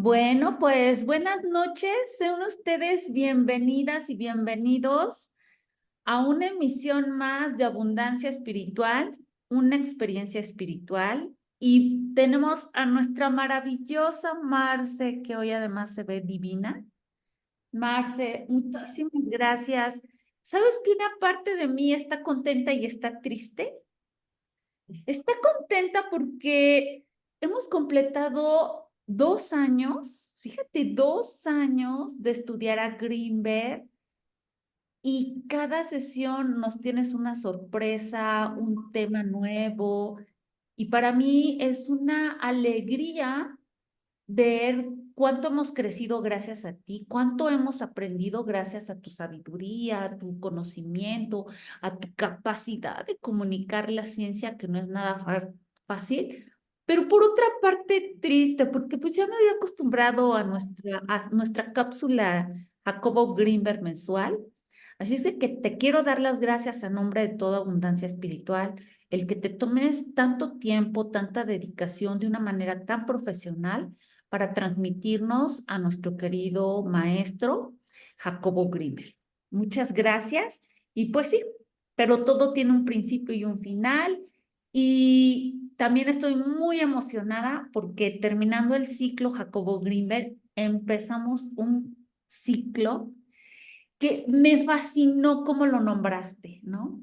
Bueno, pues buenas noches. Sean ustedes bienvenidas y bienvenidos a una emisión más de Abundancia Espiritual, una experiencia espiritual. Y tenemos a nuestra maravillosa Marce, que hoy además se ve divina. Marce, muchísimas gracias. ¿Sabes que una parte de mí está contenta y está triste? Está contenta porque hemos completado 2 años, fíjate, 2 años de estudiar a Greenberg y cada sesión nos tienes una sorpresa, un tema nuevo y para mí es una alegría ver cuánto hemos crecido gracias a ti, cuánto hemos aprendido gracias a tu sabiduría, a tu conocimiento, a tu capacidad de comunicar la ciencia, que no es nada fácil, pero por otra parte triste, porque pues ya me había acostumbrado a nuestra cápsula Jacobo Greenberg mensual. Así es de que te quiero dar las gracias a nombre de toda Abundancia Espiritual, el que te tomes tanto tiempo, tanta dedicación de una manera tan profesional para transmitirnos a nuestro querido maestro Jacobo Grimmer. Muchas gracias. Y pues sí, pero todo tiene un principio y un final. Y también estoy muy emocionada porque terminando el ciclo Jacobo Grimber, empezamos un ciclo que me fascinó como lo nombraste, ¿no?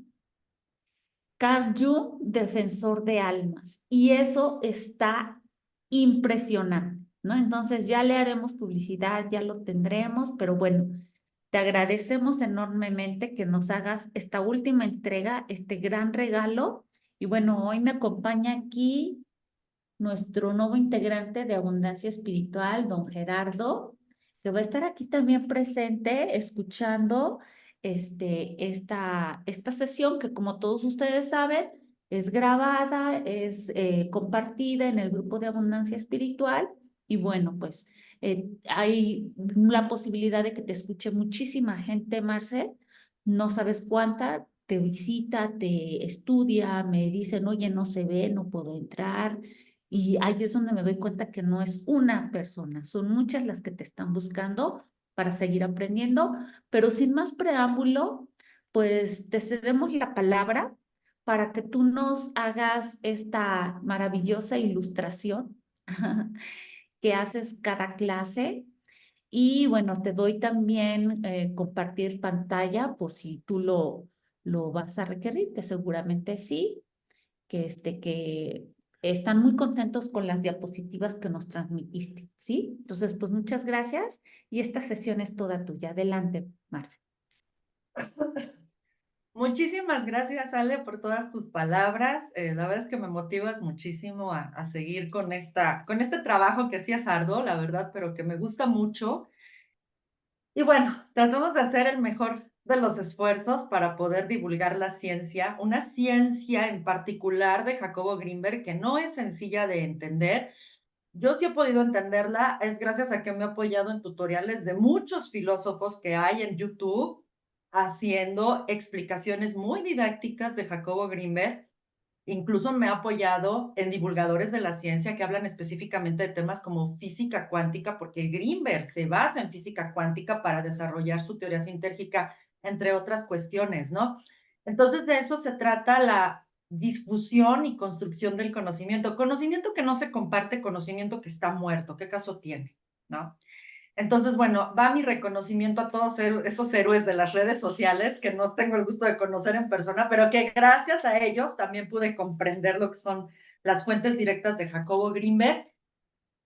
Carl Jung, defensor de almas. Y eso está impresionante, ¿no? Entonces ya le haremos publicidad, ya lo tendremos, pero bueno, te agradecemos enormemente que nos hagas esta última entrega, este gran regalo. Y bueno, hoy me acompaña aquí nuestro nuevo integrante de Abundancia Espiritual, don Gerardo, que va a estar aquí también presente, escuchando esta sesión que, como todos ustedes saben, es grabada, es compartida en el grupo de Abundancia Espiritual. Y bueno, pues hay la posibilidad de que te escuche muchísima gente, Marcel. No sabes cuánta. Te visita, te estudia, me dicen, oye, no se ve, no puedo entrar. Y ahí es donde me doy cuenta que no es una persona, son muchas las que te están buscando para seguir aprendiendo, pero sin más preámbulo, pues te cedemos la palabra para que tú nos hagas esta maravillosa ilustración que haces cada clase. Y bueno, te doy también compartir pantalla por si tú lo vas a requerir, que seguramente sí, que están muy contentos con las diapositivas que nos transmitiste, ¿sí? Entonces, pues muchas gracias y esta sesión es toda tuya. Adelante, Marce. Muchísimas gracias, Ale, por todas tus palabras. La verdad es que me motivas muchísimo a seguir con este trabajo que sí es arduo, la verdad, pero que me gusta mucho. Y bueno, tratamos de hacer el mejor de los esfuerzos para poder divulgar la ciencia, una ciencia en particular de Jacobo Greenberg que no es sencilla de entender. Yo sí he podido entenderla, es gracias a que me he apoyado en tutoriales de muchos filósofos que hay en YouTube haciendo explicaciones muy didácticas de Jacobo Greenberg. Incluso me he apoyado en divulgadores de la ciencia que hablan específicamente de temas como física cuántica, porque Greenberg se basa en física cuántica para desarrollar su teoría sintérgica, entre otras cuestiones, ¿no? Entonces, de eso se trata la difusión y construcción del conocimiento. Conocimiento que no se comparte, conocimiento que está muerto. ¿Qué caso tiene? ¿No? Entonces, bueno, va mi reconocimiento a todos esos héroes de las redes sociales que no tengo el gusto de conocer en persona, pero que gracias a ellos también pude comprender lo que son las fuentes directas de Jacobo Greenberg.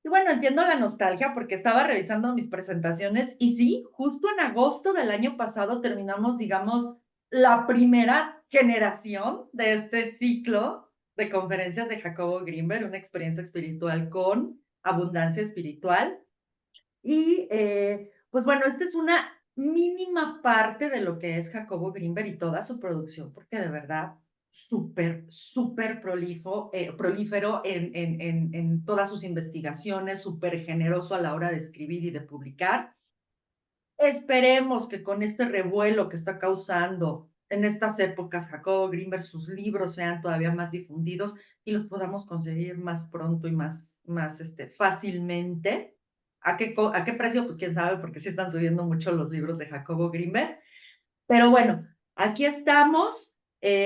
Y bueno, entiendo la nostalgia porque estaba revisando mis presentaciones y sí, justo en agosto del año pasado terminamos, digamos, la primera generación de este ciclo de conferencias de Jacobo Greenberg, una experiencia espiritual con abundancia espiritual. Y pues bueno, esta es una mínima parte de lo que es Jacobo Greenberg y toda su producción, porque de verdad, súper prolífero en todas sus investigaciones, súper generoso a la hora de escribir y de publicar. Esperemos que con este revuelo que está causando en estas épocas Jacobo Greenberg, sus libros sean todavía más difundidos y los podamos conseguir más pronto y más fácilmente. a qué precio? Pues quién sabe, porque sí están subiendo mucho los libros de Jacobo Grinberg. Pero bueno, aquí estamos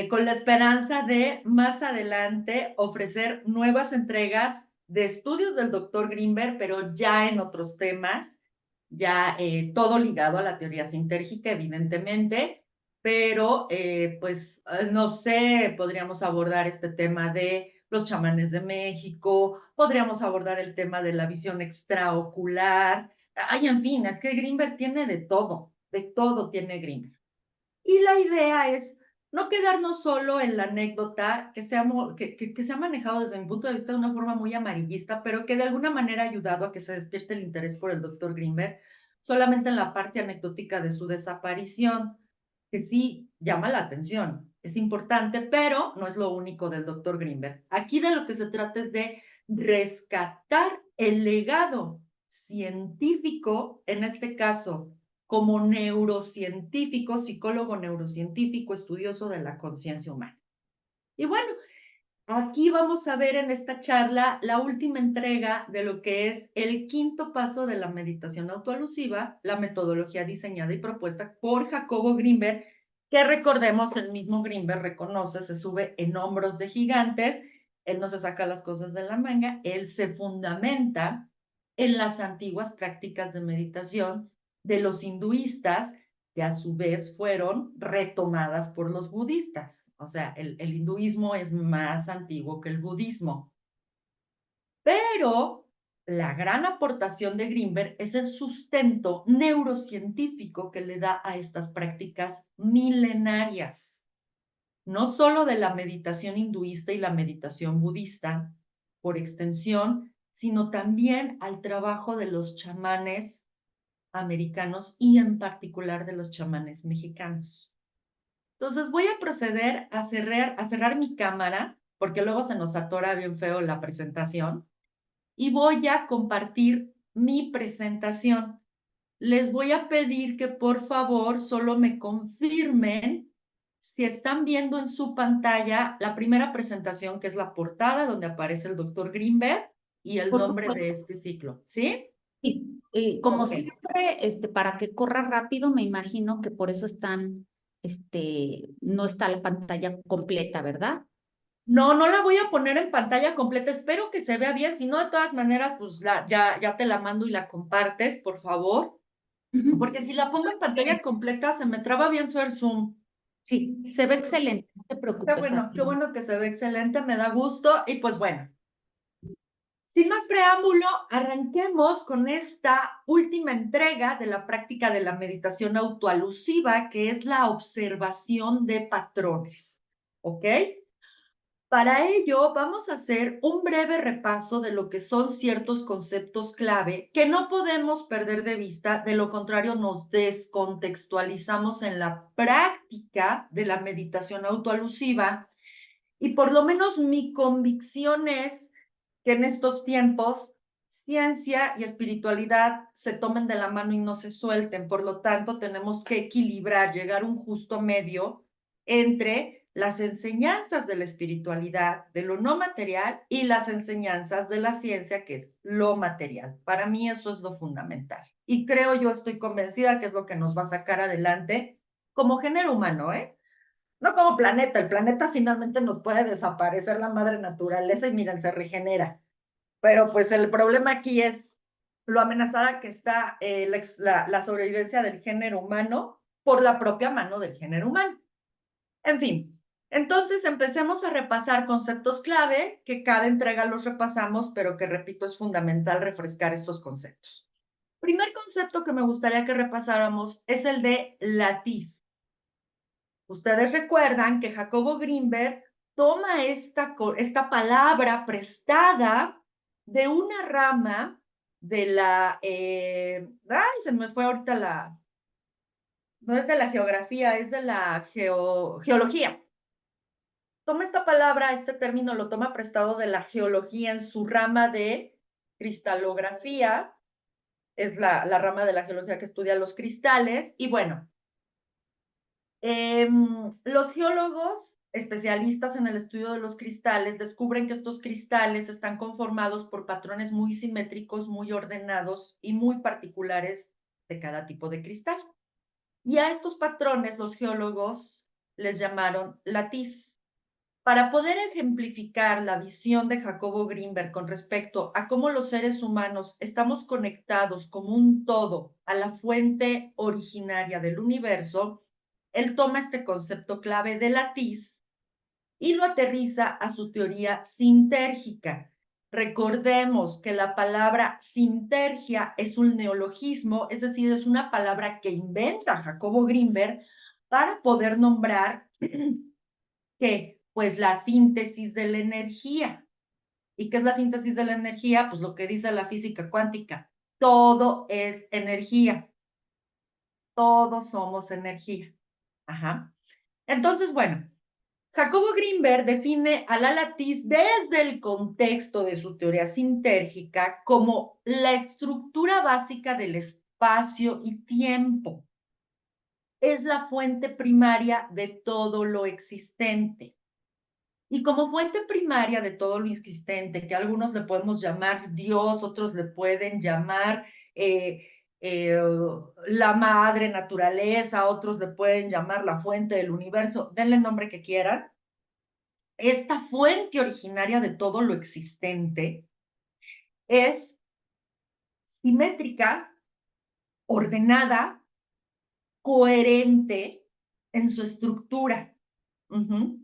con la esperanza de más adelante ofrecer nuevas entregas de estudios del doctor Grinberg, pero ya en otros temas, ya todo ligado a la teoría sintérgica, evidentemente, pero pues no sé, podríamos abordar este tema de los chamanes de México, podríamos abordar el tema de la visión extraocular. Ay, en fin, es que Grinberg tiene de todo tiene Grinberg. Y la idea es no quedarnos solo en la anécdota que se ha manejado desde mi punto de vista de una forma muy amarillista, pero que de alguna manera ha ayudado a que se despierte el interés por el doctor Grinberg, solamente en la parte anecdótica de su desaparición, que sí llama la atención, es importante, pero no es lo único del doctor Grinberg. Aquí de lo que se trata es de rescatar el legado científico, en este caso como neurocientífico, psicólogo neurocientífico, estudioso de la conciencia humana. Y bueno, aquí vamos a ver en esta charla la última entrega de lo que es el quinto paso de la meditación autoalusiva, la metodología diseñada y propuesta por Jacobo Grinberg, que recordemos, el mismo Grinberg reconoce, se sube en hombros de gigantes, él no se saca las cosas de la manga, él se fundamenta en las antiguas prácticas de meditación de los hinduistas, que a su vez fueron retomadas por los budistas. O sea, el hinduismo es más antiguo que el budismo. Pero la gran aportación de Grinberg es el sustento neurocientífico que le da a estas prácticas milenarias, no solo de la meditación hinduista y la meditación budista, por extensión, sino también al trabajo de los chamanes americanos y en particular de los chamanes mexicanos. Entonces voy a proceder a cerrar mi cámara, porque luego se nos atora bien feo la presentación, y voy a compartir mi presentación. Les voy a pedir que por favor solo me confirmen si están viendo en su pantalla la primera presentación, que es la portada donde aparece el doctor Grinberg y el Por nombre de supuesto. este ciclo. ¿Sí? Y como Ok. siempre, para que corra rápido, me imagino que por eso no está la pantalla completa, ¿verdad? No, no la voy a poner en pantalla completa. Espero que se vea bien. Si no, de todas maneras, pues ya te la mando y la compartes, por favor. Ujú. Porque si la pongo en pantalla completa, se me traba bien feo el Zoom. Sí, se ve excelente, no te preocupes. Qué bueno que se ve excelente, me da gusto. Y pues bueno, sin más preámbulo, arranquemos con esta última entrega de la práctica de la meditación autoalusiva, que es la observación de patrones. ¿Ok? Para ello, vamos a hacer un breve repaso de lo que son ciertos conceptos clave que no podemos perder de vista, de lo contrario nos descontextualizamos en la práctica de la meditación autoalusiva y por lo menos mi convicción es que en estos tiempos ciencia y espiritualidad se tomen de la mano y no se suelten, por lo tanto tenemos que equilibrar, llegar a un justo medio entre las enseñanzas de la espiritualidad, de lo no material, y las enseñanzas de la ciencia, que es lo material. Para mí eso es lo fundamental. Y creo yo, estoy convencida que es lo que nos va a sacar adelante como género humano, ¿eh? No como planeta, el planeta finalmente nos puede desaparecer la madre naturaleza y miren, se regenera. Pero pues el problema aquí es lo amenazada que está la sobrevivencia del género humano por la propia mano del género humano. En fin, entonces empecemos a repasar conceptos clave, que cada entrega los repasamos, pero que repito, es fundamental refrescar estos conceptos. Primer concepto que me gustaría que repasáramos es el de latiz. Ustedes recuerdan que Jacobo Grinberg toma esta palabra prestada de una rama de se me fue ahorita no es de la geografía, es de la geología. Toma esta palabra, este término lo toma prestado de la geología en su rama de cristalografía, es la rama de la geología que estudia los cristales, y bueno, los geólogos especialistas en el estudio de los cristales descubren que estos cristales están conformados por patrones muy simétricos, muy ordenados y muy particulares de cada tipo de cristal. Y a estos patrones los geólogos les llamaron latiz. Para poder ejemplificar la visión de Jacobo Grinberg con respecto a cómo los seres humanos estamos conectados como un todo a la fuente originaria del universo, él toma este concepto clave de latiz y lo aterriza a su teoría sintérgica. Recordemos que la palabra sintergia es un neologismo, es decir, es una palabra que inventa Jacobo Grinberg para poder nombrar ¿qué? Pues la síntesis de la energía. ¿Y qué es la síntesis de la energía? Pues lo que dice la física cuántica. Todo es energía. Todos somos energía. Ajá. Entonces, bueno, Jacobo Grinberg define a la latiz desde el contexto de su teoría sintérgica como la estructura básica del espacio y tiempo. Es la fuente primaria de todo lo existente. Y como fuente primaria de todo lo existente, que algunos le podemos llamar Dios, otros le pueden llamar eh, eh, la madre naturaleza, otros le pueden llamar la fuente del universo, denle el nombre que quieran. Esta fuente originaria de todo lo existente es simétrica, ordenada, coherente en su estructura. Uh-huh.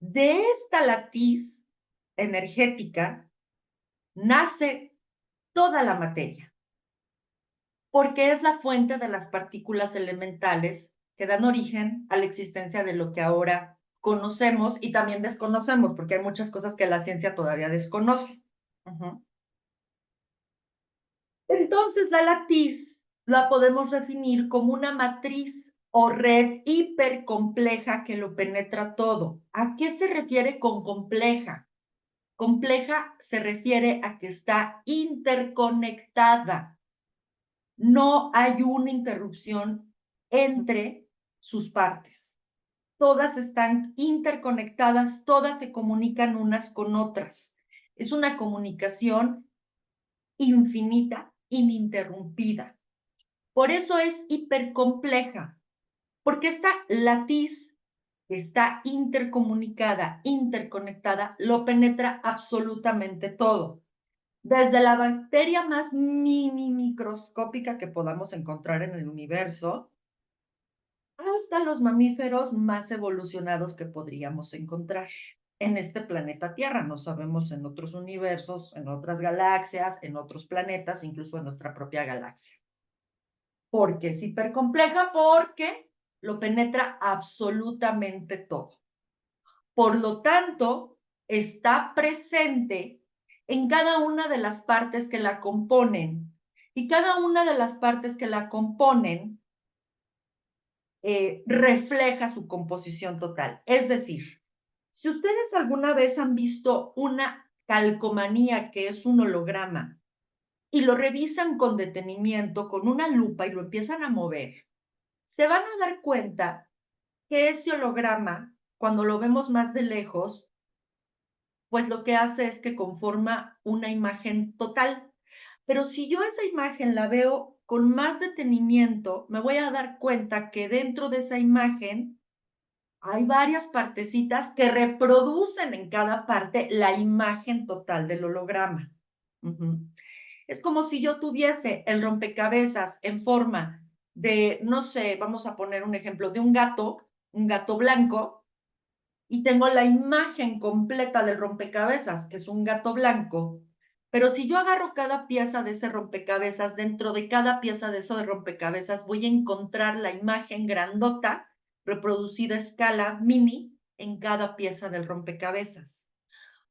De esta latiz energética nace toda la materia, porque es la fuente de las partículas elementales que dan origen a la existencia de lo que ahora conocemos y también desconocemos, porque hay muchas cosas que la ciencia todavía desconoce. Uh-huh. Entonces, la latiz la podemos definir como una matriz o red hipercompleja que lo penetra todo. ¿A qué se refiere con compleja? Compleja se refiere a que está interconectada. No hay una interrupción entre sus partes. Todas están interconectadas, todas se comunican unas con otras. Es una comunicación infinita, ininterrumpida. Por eso es hipercompleja, porque esta latiz está intercomunicada, interconectada, lo penetra absolutamente todo. Desde la bacteria más mini microscópica que podamos encontrar en el universo, hasta los mamíferos más evolucionados que podríamos encontrar en este planeta Tierra. No sabemos en otros universos, en otras galaxias, en otros planetas, incluso en nuestra propia galaxia. ¿Por qué es hipercompleja? Porque lo penetra absolutamente todo. Por lo tanto, está presente en cada una de las partes que la componen. Y cada una de las partes que la componen refleja su composición total. Es decir, si ustedes alguna vez han visto una calcomanía que es un holograma y lo revisan con detenimiento, con una lupa y lo empiezan a mover, se van a dar cuenta que ese holograma, cuando lo vemos más de lejos, pues lo que hace es que conforma una imagen total. Pero si yo esa imagen la veo con más detenimiento, me voy a dar cuenta que dentro de esa imagen hay varias partecitas que reproducen en cada parte la imagen total del holograma. Uh-huh. Es como si yo tuviese el rompecabezas en forma de, no sé, vamos a poner un ejemplo, de un gato blanco, y tengo la imagen completa del rompecabezas, que es un gato blanco. Pero si yo agarro cada pieza de ese rompecabezas, dentro de cada pieza de ese rompecabezas voy a encontrar la imagen grandota, reproducida a escala mini, en cada pieza del rompecabezas.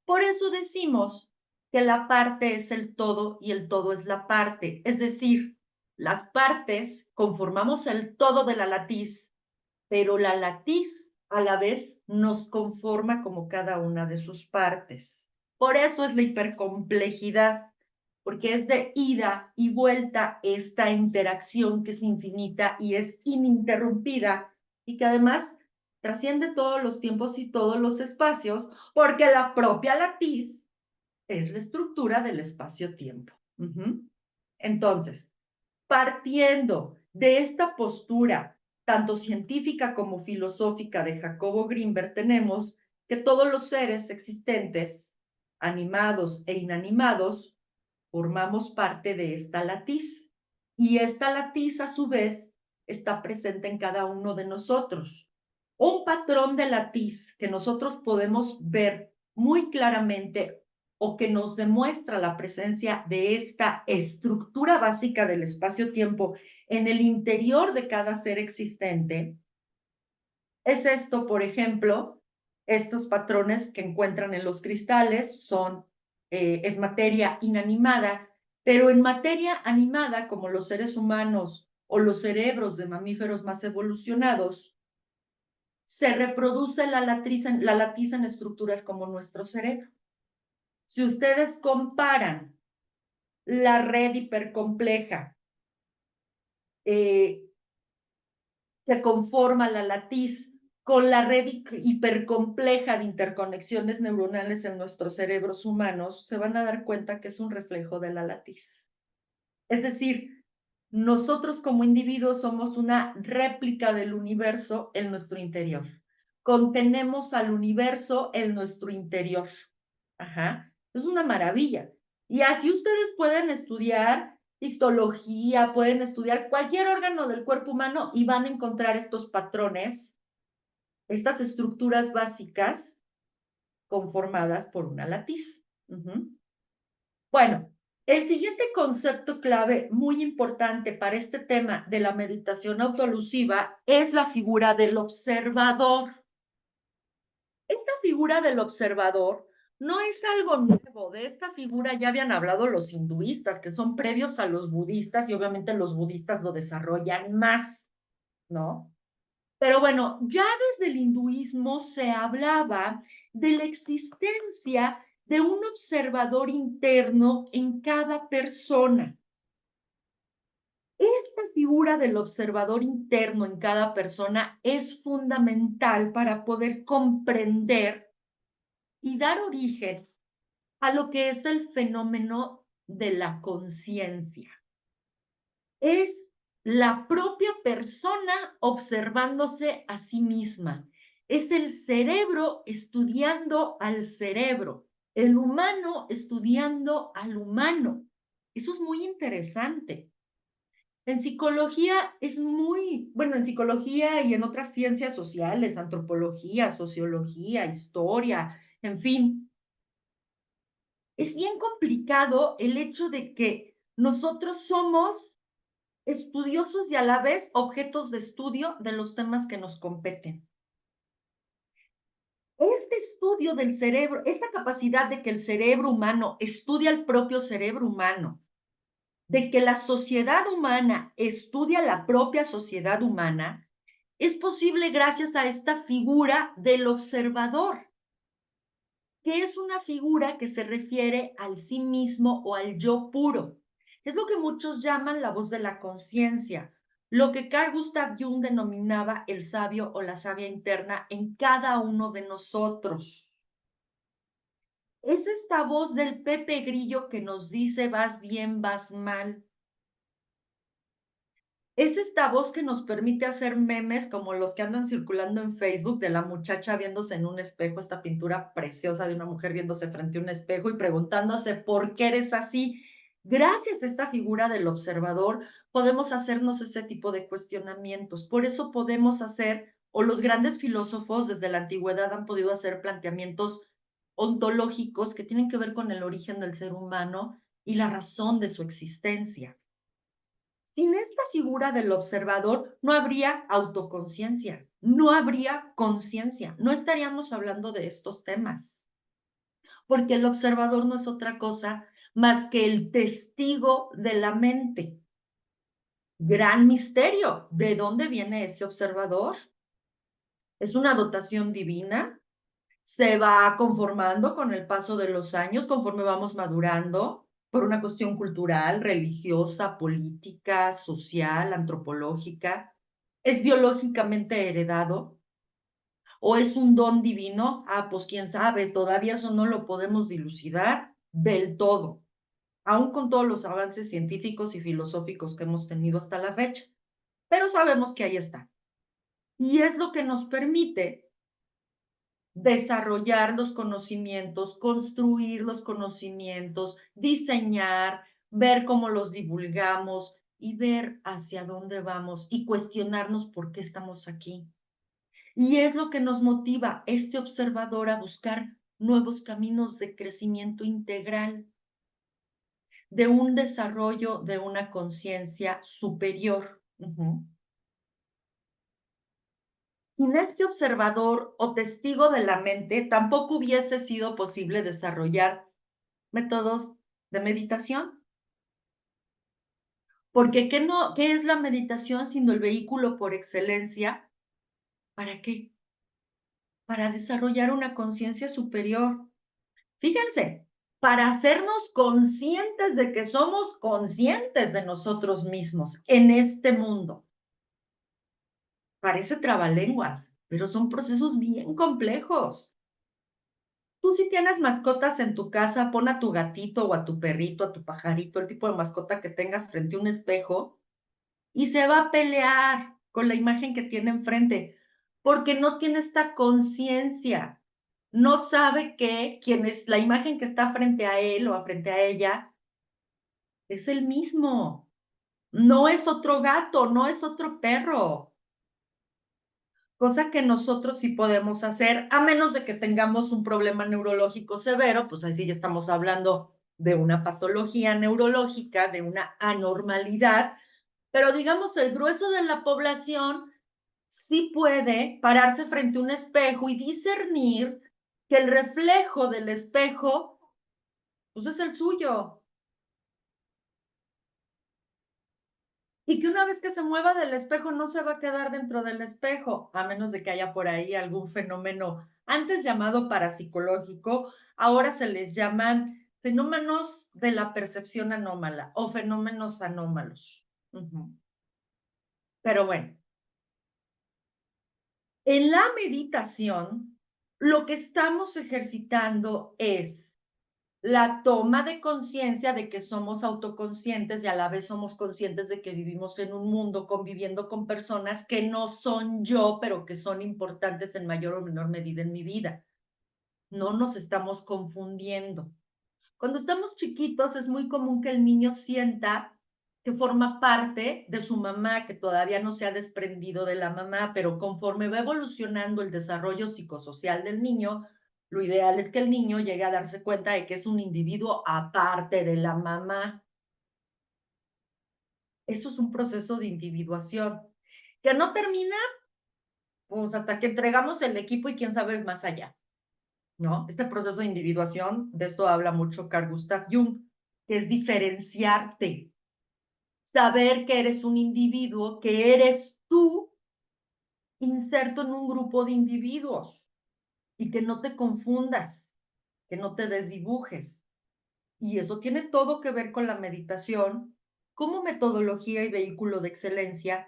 Por eso decimos que la parte es el todo y el todo es la parte. Es decir, las partes conformamos el todo de la latiz, pero la latiz a la vez nos conforma como cada una de sus partes. Por eso es la hipercomplejidad, porque es de ida y vuelta esta interacción que es infinita y es ininterrumpida y que además trasciende todos los tiempos y todos los espacios, porque la propia latiz es la estructura del espacio-tiempo. Entonces, partiendo de esta postura, tanto científica como filosófica de Jacobo Grinberg, tenemos que todos los seres existentes, animados e inanimados, formamos parte de esta latiz. Y esta latiz, a su vez, está presente en cada uno de nosotros. Un patrón de latiz que nosotros podemos ver muy claramente o que nos demuestra la presencia de esta estructura básica del espacio-tiempo en el interior de cada ser existente, es esto, por ejemplo, estos patrones que encuentran en los cristales es materia inanimada, pero en materia animada, como los seres humanos o los cerebros de mamíferos más evolucionados, se reproduce la latiz en estructuras como nuestro cerebro. Si ustedes comparan la red hipercompleja que conforma la latiz con la red hipercompleja de interconexiones neuronales en nuestros cerebros humanos, se van a dar cuenta que es un reflejo de la latiz. Es decir, nosotros como individuos somos una réplica del universo en nuestro interior. Contenemos al universo en nuestro interior. Ajá. Es una maravilla. Y así ustedes pueden estudiar histología, pueden estudiar cualquier órgano del cuerpo humano y van a encontrar estos patrones, estas estructuras básicas conformadas por una latiz. Bueno, el siguiente concepto clave muy importante para este tema de la meditación autoalusiva es la figura del observador. Esta figura del observador no es algo nuevo. De esta figura ya habían hablado los hinduistas, que son previos a los budistas, y obviamente los budistas lo desarrollan más, ¿no? Pero bueno, ya desde el hinduismo se hablaba de la existencia de un observador interno en cada persona. Esta figura del observador interno en cada persona es fundamental para poder comprender y dar origen a lo que es el fenómeno de la conciencia. Es la propia persona observándose a sí misma. Es el cerebro estudiando al cerebro, el humano estudiando al humano. Eso es muy interesante. En psicología es muy, bueno, en psicología y en otras ciencias sociales, antropología, sociología, historia, en fin, es bien complicado el hecho de que nosotros somos estudiosos y a la vez objetos de estudio de los temas que nos competen. Este estudio del cerebro, esta capacidad de que el cerebro humano estudia el propio cerebro humano, de que la sociedad humana estudia la propia sociedad humana, es posible gracias a esta figura del observador, que es una figura que se refiere al sí mismo o al yo puro. Es lo que muchos llaman la voz de la conciencia, lo que Carl Gustav Jung denominaba el sabio o la sabia interna en cada uno de nosotros. Es esta voz del Pepe Grillo que nos dice vas bien, vas mal. Es esta voz que nos permite hacer memes como los que andan circulando en Facebook de la muchacha viéndose en un espejo, esta pintura preciosa de una mujer viéndose frente a un espejo y preguntándose por qué eres así. Gracias a esta figura del observador podemos hacernos este tipo de cuestionamientos. Por eso podemos hacer, o los grandes filósofos desde la antigüedad han podido hacer planteamientos ontológicos que tienen que ver con el origen del ser humano y la razón de su existencia. Sin esta figura del observador no habría autoconciencia, no habría conciencia, no estaríamos hablando de estos temas, porque el observador no es otra cosa más que el testigo de la mente. Gran misterio, ¿de dónde viene ese observador? ¿Es una dotación divina? ¿Se va conformando con el paso de los años conforme vamos madurando? Por una cuestión cultural, religiosa, política, social, antropológica. ¿Es biológicamente heredado? ¿O es un don divino? Pues quién sabe, todavía eso no lo podemos dilucidar del todo, aún con todos los avances científicos y filosóficos que hemos tenido hasta la fecha. Pero sabemos que ahí está. Y es lo que nos permite desarrollar los conocimientos, construir los conocimientos, diseñar, ver cómo los divulgamos y ver hacia dónde vamos y cuestionarnos por qué estamos aquí. Y es lo que nos motiva este observador a buscar nuevos caminos de crecimiento integral, de un desarrollo de una conciencia superior. Sin este observador o testigo de la mente, tampoco hubiese sido posible desarrollar métodos de meditación. Porque ¿qué es la meditación sino el vehículo por excelencia? ¿Para qué? Para desarrollar una conciencia superior. Fíjense, para hacernos conscientes de que somos conscientes de nosotros mismos en este mundo. Parece trabalenguas, pero son procesos bien complejos. Tú si tienes mascotas en tu casa, pon a tu gatito o a tu perrito, a tu pajarito, el tipo de mascota que tengas frente a un espejo y se va a pelear con la imagen que tiene enfrente, porque no tiene esta conciencia. No sabe que quien es la imagen que está frente a él o frente a ella es el mismo. No es otro gato, no es otro perro. Cosa que nosotros sí podemos hacer, a menos de que tengamos un problema neurológico severo, pues ahí sí ya estamos hablando de una patología neurológica, de una anormalidad, pero digamos el grueso de la población sí puede pararse frente a un espejo y discernir que el reflejo del espejo, pues es el suyo. Y que una vez que se mueva del espejo no se va a quedar dentro del espejo, a menos de que haya por ahí algún fenómeno antes llamado parapsicológico, ahora se les llaman fenómenos de la percepción anómala o fenómenos anómalos. Pero bueno, en la meditación, lo que estamos ejercitando es la toma de conciencia de que somos autoconscientes y a la vez somos conscientes de que vivimos en un mundo conviviendo con personas que no son yo, pero que son importantes en mayor o menor medida en mi vida. No nos estamos confundiendo. Cuando estamos chiquitos es muy común que el niño sienta que forma parte de su mamá, que todavía no se ha desprendido de la mamá, pero conforme va evolucionando el desarrollo psicosocial del niño, lo ideal es que el niño llegue a darse cuenta de que es un individuo aparte de la mamá. Eso es un proceso de individuación que no termina pues hasta que entregamos el equipo y quién sabe más allá, ¿no? Este proceso de individuación, de esto habla mucho Carl Gustav Jung, que es diferenciarte, saber que eres un individuo, que eres tú inserto en un grupo de individuos y que no te confundas, que no te desdibujes. Y eso tiene todo que ver con la meditación como metodología y vehículo de excelencia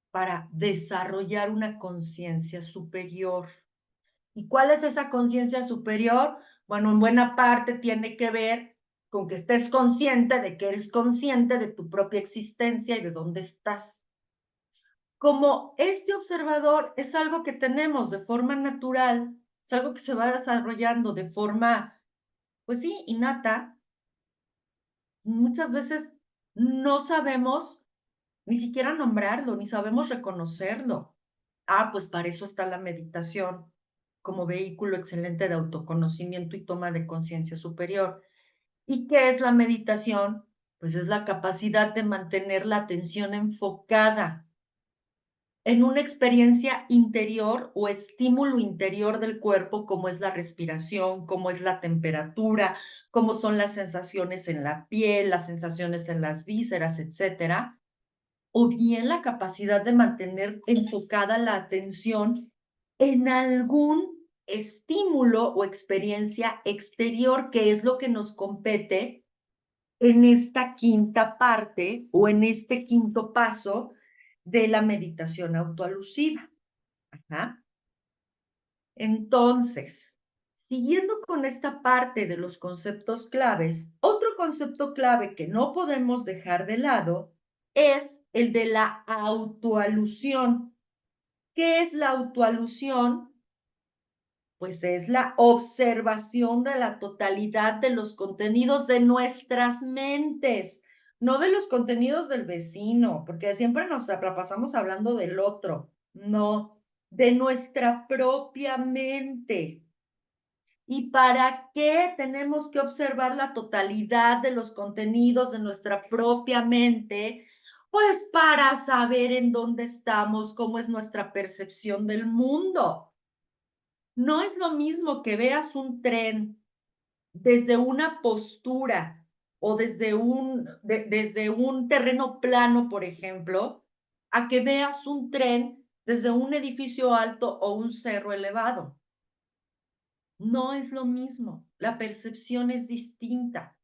para desarrollar una conciencia superior. ¿Y cuál es esa conciencia superior? Bueno, en buena parte tiene que ver con que estés consciente de que eres consciente de tu propia existencia y de dónde estás. Como este observador es algo que tenemos de forma natural, es algo que se va desarrollando de forma, pues sí, innata, muchas veces no sabemos ni siquiera nombrarlo, ni sabemos reconocerlo. Pues para eso está la meditación como vehículo excelente de autoconocimiento y toma de conciencia superior. ¿Y qué es la meditación? Pues es la capacidad de mantener la atención enfocada en una experiencia interior o estímulo interior del cuerpo, como es la respiración, como es la temperatura, como son las sensaciones en la piel, las sensaciones en las vísceras, etcétera, o bien la capacidad de mantener enfocada la atención en algún estímulo o experiencia exterior, que es lo que nos compete en esta quinta parte o en este quinto paso de la meditación autoalusiva. Ajá. Entonces, siguiendo con esta parte de los conceptos claves, otro concepto clave que no podemos dejar de lado es el de la autoalusión. ¿Qué es la autoalusión? Pues es la observación de la totalidad de los contenidos de nuestras mentes, no de los contenidos del vecino, porque siempre nos la pasamos hablando del otro, no, de nuestra propia mente. ¿Y para qué tenemos que observar la totalidad de los contenidos de nuestra propia mente? Pues para saber en dónde estamos, cómo es nuestra percepción del mundo. No es lo mismo que veas un tren desde una postura o desde un terreno plano, por ejemplo, a que veas un tren desde un edificio alto o un cerro elevado. No es lo mismo, la percepción es distinta.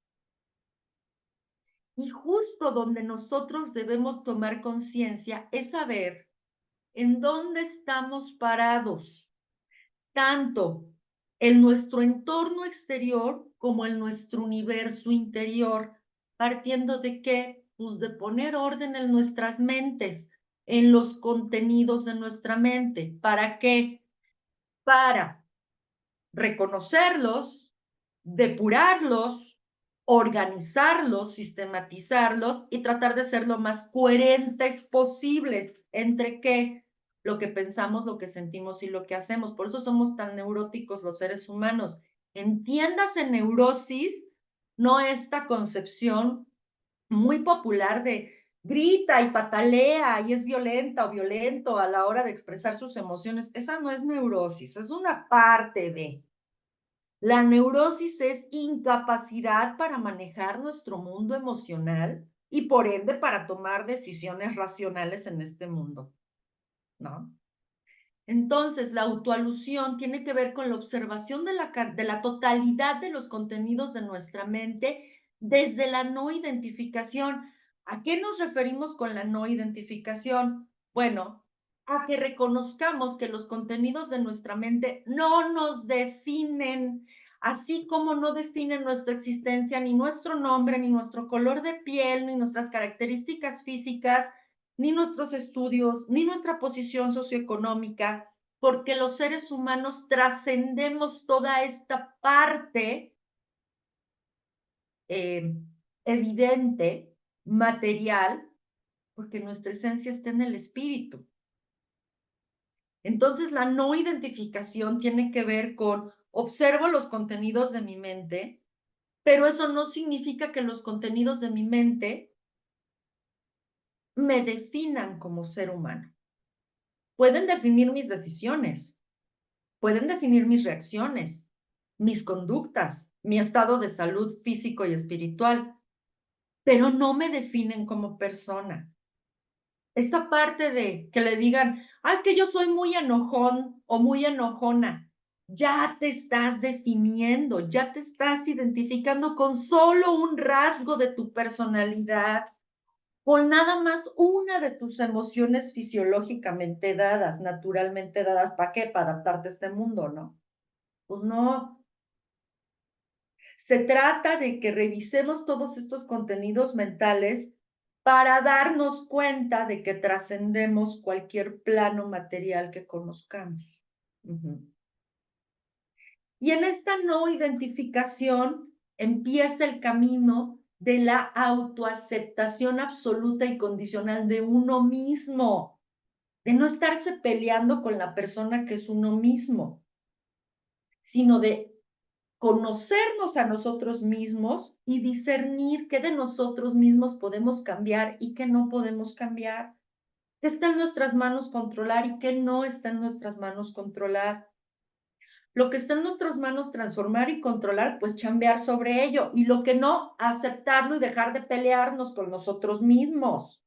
Y justo donde nosotros debemos tomar conciencia es saber en dónde estamos parados, tanto en nuestro entorno exterior como en nuestro universo interior, partiendo de qué, pues de poner orden en nuestras mentes, en los contenidos de nuestra mente. ¿Para qué? Para reconocerlos, depurarlos, organizarlos, sistematizarlos y tratar de ser lo más coherentes posibles entre qué, lo que pensamos, lo que sentimos y lo que hacemos. Por eso somos tan neuróticos los seres humanos. Entiéndase neurosis, no esta concepción muy popular de grita y patalea y es violenta o violento a la hora de expresar sus emociones. Esa no es neurosis, es una parte de. La neurosis es incapacidad para manejar nuestro mundo emocional y por ende para tomar decisiones racionales en este mundo, ¿no? Entonces, la autoalusión tiene que ver con la observación de la totalidad de los contenidos de nuestra mente desde la no identificación. ¿A qué nos referimos con la no identificación? Bueno, a que reconozcamos que los contenidos de nuestra mente no nos definen, así como no definen nuestra existencia, ni nuestro nombre, ni nuestro color de piel, ni nuestras características físicas, ni nuestros estudios, ni nuestra posición socioeconómica, porque los seres humanos trascendemos toda esta parte eh, evidente, material, porque nuestra esencia está en el espíritu. Entonces, la no identificación tiene que ver con observo los contenidos de mi mente, pero eso no significa que los contenidos de mi mente me definan como ser humano. Pueden definir mis decisiones, pueden definir mis reacciones, mis conductas, mi estado de salud físico y espiritual, pero no me definen como persona. Esta parte de que le digan, es que yo soy muy enojón o muy enojona, ya te estás definiendo, ya te estás identificando con solo un rasgo de tu personalidad, con nada más una de tus emociones fisiológicamente dadas, naturalmente dadas. ¿Para qué? Para adaptarte a este mundo, ¿no? Pues no. Se trata de que revisemos todos estos contenidos mentales para darnos cuenta de que trascendemos cualquier plano material que conozcamos. Y en esta no identificación empieza el camino de la autoaceptación absoluta y condicional de uno mismo, de no estarse peleando con la persona que es uno mismo, sino de conocernos a nosotros mismos y discernir qué de nosotros mismos podemos cambiar y qué no podemos cambiar, qué está en nuestras manos controlar y qué no está en nuestras manos controlar. Lo que está en nuestras manos transformar y controlar, pues chambear sobre ello, y lo que no, aceptarlo y dejar de pelearnos con nosotros mismos.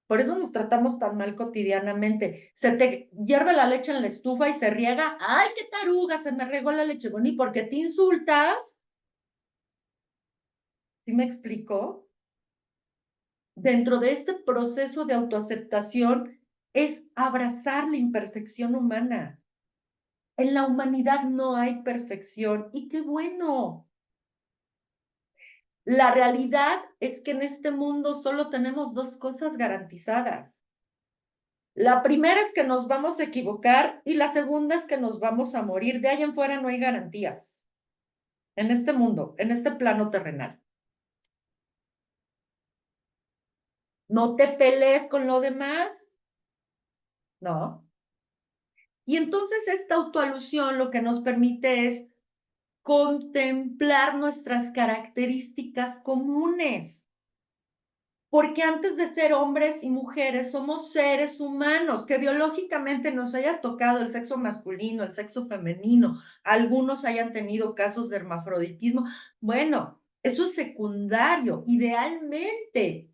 Por eso nos tratamos tan mal cotidianamente. Se te hierve la leche en la estufa y se riega. ¡Ay, qué taruga! Se me regó la leche. Bueno, ¿y por qué te insultas? ¿Sí me explico? Dentro de este proceso de autoaceptación es abrazar la imperfección humana. En la humanidad no hay perfección y qué bueno. La realidad es que en este mundo solo tenemos dos cosas garantizadas. La primera es que nos vamos a equivocar y la segunda es que nos vamos a morir. De ahí en fuera no hay garantías en este mundo, en este plano terrenal. No te pelees con lo demás, ¿no? Y entonces esta autoalusión lo que nos permite es contemplar nuestras características comunes. Porque antes de ser hombres y mujeres somos seres humanos, que biológicamente nos haya tocado el sexo masculino, el sexo femenino, algunos hayan tenido casos de hermafroditismo. Bueno, eso es secundario. Idealmente,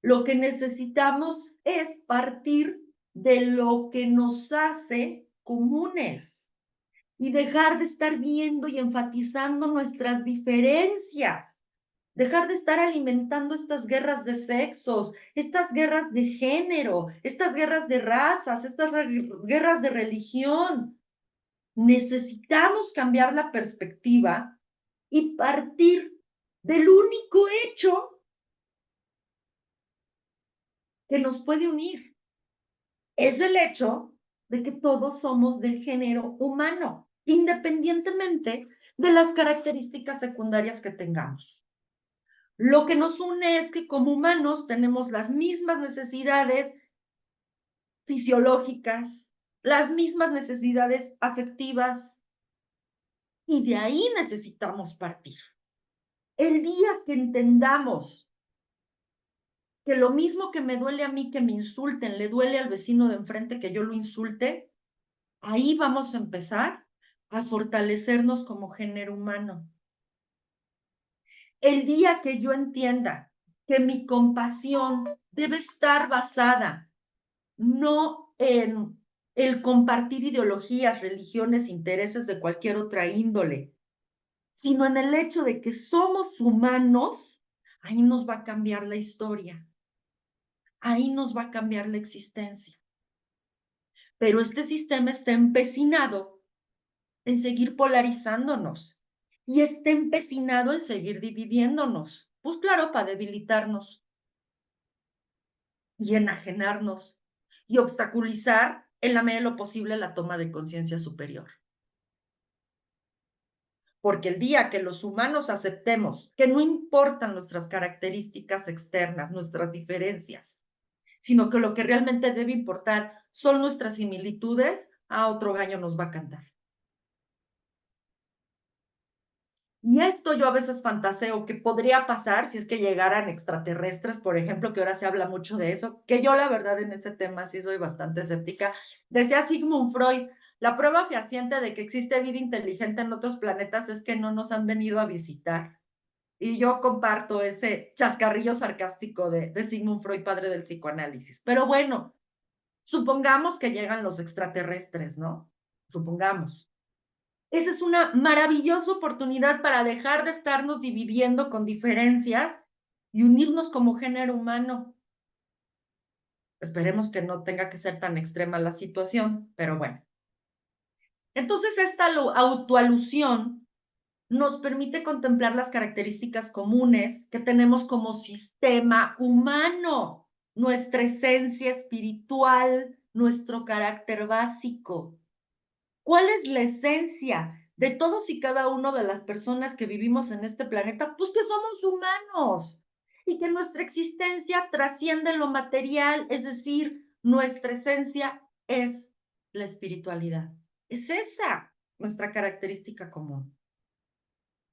lo que necesitamos es partir de lo que nos hace comunes y dejar de estar viendo y enfatizando nuestras diferencias. Dejar de estar alimentando estas guerras de sexos, estas guerras de género, estas guerras de razas, estas guerras de religión. Necesitamos cambiar la perspectiva y partir del único hecho que nos puede unir. Es el hecho de que todos somos del género humano, independientemente de las características secundarias que tengamos. Lo que nos une es que como humanos tenemos las mismas necesidades fisiológicas, las mismas necesidades afectivas, y de ahí necesitamos partir. El día que entendamos que lo mismo que me duele a mí que me insulten, le duele al vecino de enfrente que yo lo insulte, ahí vamos a empezar a fortalecernos como género humano. El día que yo entienda que mi compasión debe estar basada no en el compartir ideologías, religiones, intereses de cualquier otra índole, sino en el hecho de que somos humanos, ahí nos va a cambiar la historia, ahí nos va a cambiar la existencia. Pero este sistema está empecinado en seguir polarizándonos y está empecinado en seguir dividiéndonos, pues claro, para debilitarnos y enajenarnos y obstaculizar en la medida de lo posible la toma de conciencia superior. Porque el día que los humanos aceptemos que no importan nuestras características externas, nuestras diferencias, sino que lo que realmente debe importar son nuestras similitudes, a otro gallo nos va a cantar. Y esto yo a veces fantaseo que podría pasar si es que llegaran extraterrestres, por ejemplo, que ahora se habla mucho de eso, que yo la verdad en ese tema sí soy bastante escéptica. Decía Sigmund Freud, la prueba fehaciente de que existe vida inteligente en otros planetas es que no nos han venido a visitar. Y yo comparto ese chascarrillo sarcástico de Sigmund Freud, padre del psicoanálisis. Pero bueno, supongamos que llegan los extraterrestres, ¿no? Supongamos. Esa es una maravillosa oportunidad para dejar de estarnos dividiendo con diferencias y unirnos como género humano. Esperemos que no tenga que ser tan extrema la situación, pero bueno. Entonces, esta autoalusión nos permite contemplar las características comunes que tenemos como sistema humano, nuestra esencia espiritual, nuestro carácter básico. ¿Cuál es la esencia de todos y cada uno de las personas que vivimos en este planeta? Pues que somos humanos y que nuestra existencia trasciende lo material, es decir, nuestra esencia es la espiritualidad. Es esa nuestra característica común.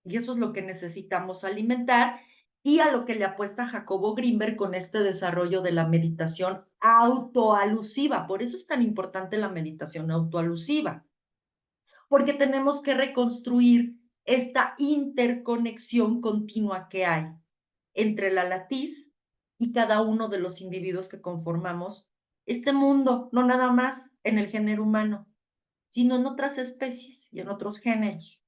Y eso es lo que necesitamos alimentar y a lo que le apuesta Jacobo Grinberg con este desarrollo de la meditación autoalusiva. Por eso es tan importante la meditación autoalusiva, porque tenemos que reconstruir esta interconexión continua que hay entre la latiz y cada uno de los individuos que conformamos este mundo, no nada más en el género humano, sino en otras especies y en otros géneros.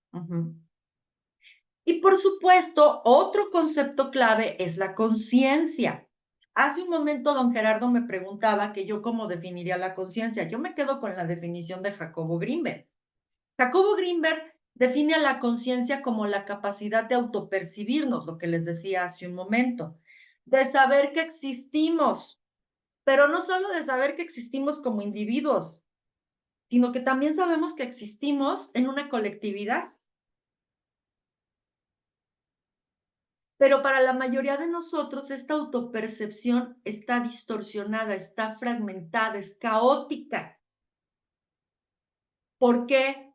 Y por supuesto, otro concepto clave es la conciencia. Hace un momento don Gerardo me preguntaba que yo cómo definiría la conciencia. Yo me quedo con la definición de Jacobo Grinberg. Jacobo Grinberg define a la conciencia como la capacidad de autopercibirnos, lo que les decía hace un momento, de saber que existimos, pero no solo de saber que existimos como individuos, sino que también sabemos que existimos en una colectividad. Pero para la mayoría de nosotros esta autopercepción está distorsionada, está fragmentada, es caótica. ¿Por qué?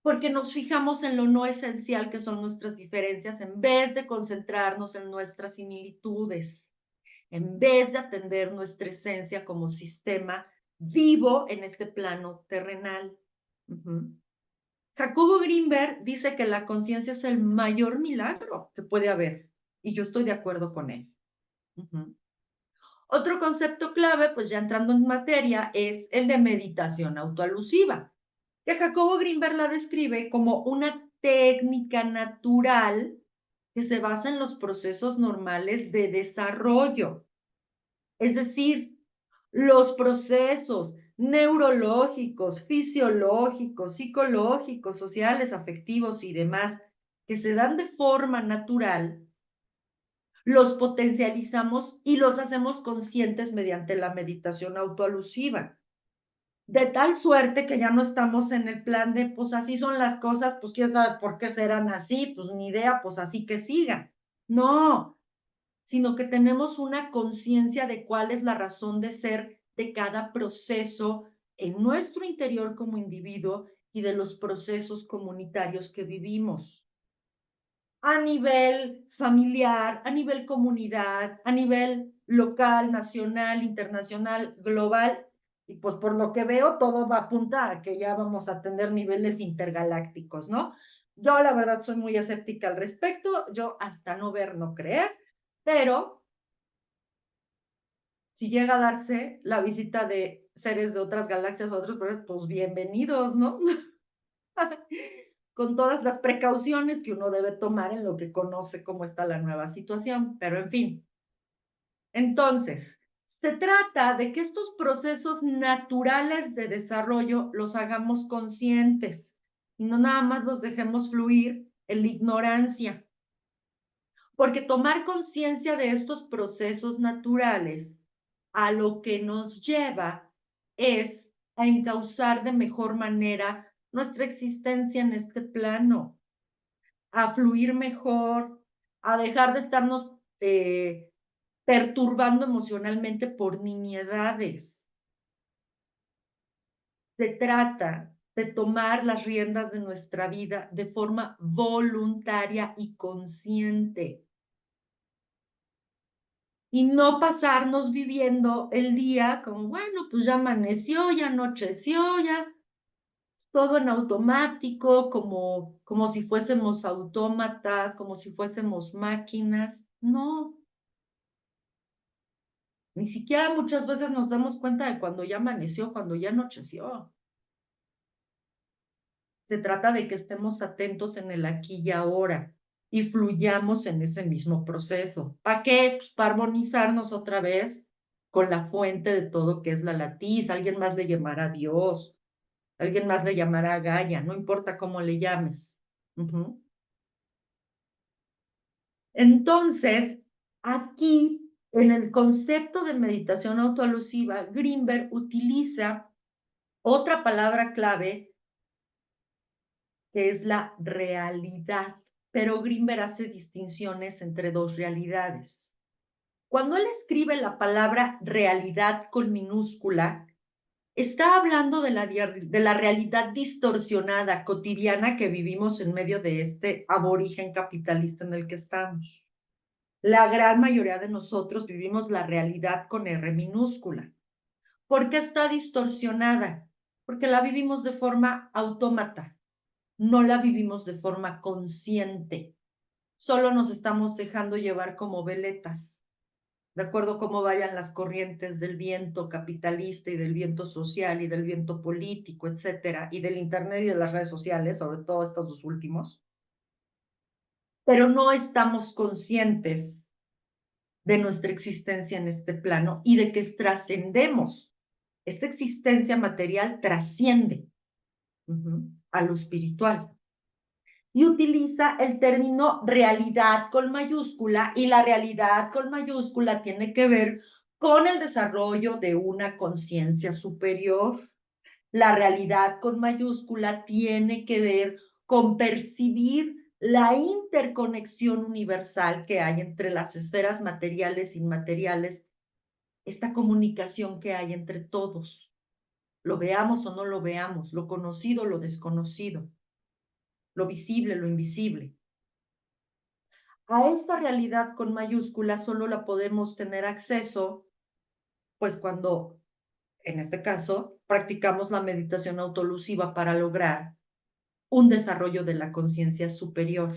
Porque nos fijamos en lo no esencial que son nuestras diferencias en vez de concentrarnos en nuestras similitudes, en vez de atender nuestra esencia como sistema vivo en este plano terrenal. Uh-huh. Jacobo Grinberg dice que la conciencia es el mayor milagro que puede haber, y yo estoy de acuerdo con él. Uh-huh. Otro concepto clave, pues ya entrando en materia, es el de meditación autoalusiva, que Jacobo Grinberg la describe como una técnica natural que se basa en los procesos normales de desarrollo. Es decir, los procesos neurológicos, fisiológicos, psicológicos, sociales, afectivos y demás que se dan de forma natural, los potencializamos y los hacemos conscientes mediante la meditación autoalusiva. De tal suerte que ya no estamos en el plan de, pues así son las cosas, pues quién sabe por qué serán así, pues ni idea, pues así que sigan. No, sino que tenemos una conciencia de cuál es la razón de ser de cada proceso en nuestro interior como individuo y de los procesos comunitarios que vivimos a nivel familiar, a nivel comunidad, a nivel local, nacional, internacional, global. Y pues por lo que veo, todo va a apuntar a que ya vamos a tener niveles intergalácticos, ¿no? Yo la verdad soy muy escéptica al respecto, yo hasta no ver, no creer, pero si llega a darse la visita de seres de otras galaxias, otros, pues bienvenidos, ¿no? Con todas las precauciones que uno debe tomar en lo que conoce cómo está la nueva situación, pero en fin. Entonces, se trata de que estos procesos naturales de desarrollo los hagamos conscientes y no nada más los dejemos fluir en la ignorancia, porque tomar conciencia de estos procesos naturales a lo que nos lleva es a encauzar de mejor manera nuestra existencia en este plano, a fluir mejor, a dejar de estarnos perturbando emocionalmente por nimiedades. Se trata de tomar las riendas de nuestra vida de forma voluntaria y consciente. Y no pasarnos viviendo el día como, bueno, pues ya amaneció, ya anocheció, ya todo en automático, como si fuésemos autómatas, como si fuésemos máquinas. No, ni siquiera muchas veces nos damos cuenta de cuando ya amaneció, cuando ya anocheció. Se trata de que estemos atentos en el aquí y ahora y fluyamos en ese mismo proceso. ¿Para qué? Pues para armonizarnos otra vez con la fuente de todo que es la latiz. Alguien más le llamará a Dios, alguien más le llamará a Gaia, no importa cómo le llames. Uh-huh. Entonces, aquí, en el concepto de meditación autoalusiva, Grinberg utiliza otra palabra clave que es la realidad, pero Grinberg hace distinciones entre dos realidades. Cuando él escribe la palabra realidad con minúscula, está hablando de la realidad distorsionada, cotidiana que vivimos en medio de este aborigen capitalista en el que estamos. La gran mayoría de nosotros vivimos la realidad con R minúscula. ¿Por qué está distorsionada? Porque la vivimos de forma autómata, no la vivimos de forma consciente. Solo nos estamos dejando llevar como veletas, de acuerdo a cómo vayan las corrientes del viento capitalista y del viento social y del viento político, etcétera, y del internet y de las redes sociales, sobre todo estos dos últimos. Pero no estamos conscientes de nuestra existencia en este plano y de que trascendemos. Esta existencia material trasciende a lo espiritual. Y utiliza el término realidad con mayúscula, y la realidad con mayúscula tiene que ver con el desarrollo de una conciencia superior. La realidad con mayúscula tiene que ver con percibir la interconexión universal que hay entre las esferas materiales e inmateriales, esta comunicación que hay entre todos, lo veamos o no lo veamos, lo conocido o lo desconocido, lo visible, lo invisible. A esta realidad con mayúscula solo la podemos tener acceso, pues cuando, en este caso, practicamos la meditación autolusiva para lograr un desarrollo de la conciencia superior.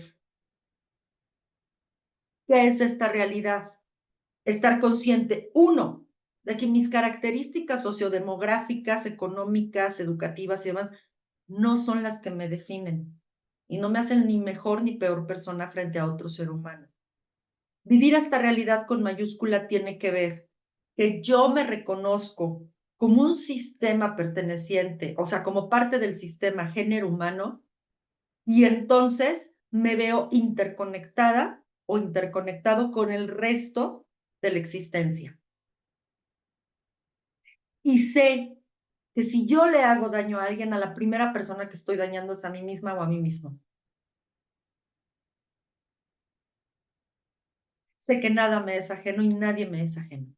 ¿Qué es esta realidad? Estar consciente, uno, de que mis características sociodemográficas, económicas, educativas y demás no son las que me definen y no me hacen ni mejor ni peor persona frente a otro ser humano. Vivir esta realidad con mayúscula tiene que ver que yo me reconozco como un sistema perteneciente, o sea, como parte del sistema género humano, y entonces me veo interconectada o interconectado con el resto de la existencia. Y sé que si yo le hago daño a alguien, a la primera persona que estoy dañando es a mí misma o a mí mismo. Sé que nada me es ajeno y nadie me es ajeno.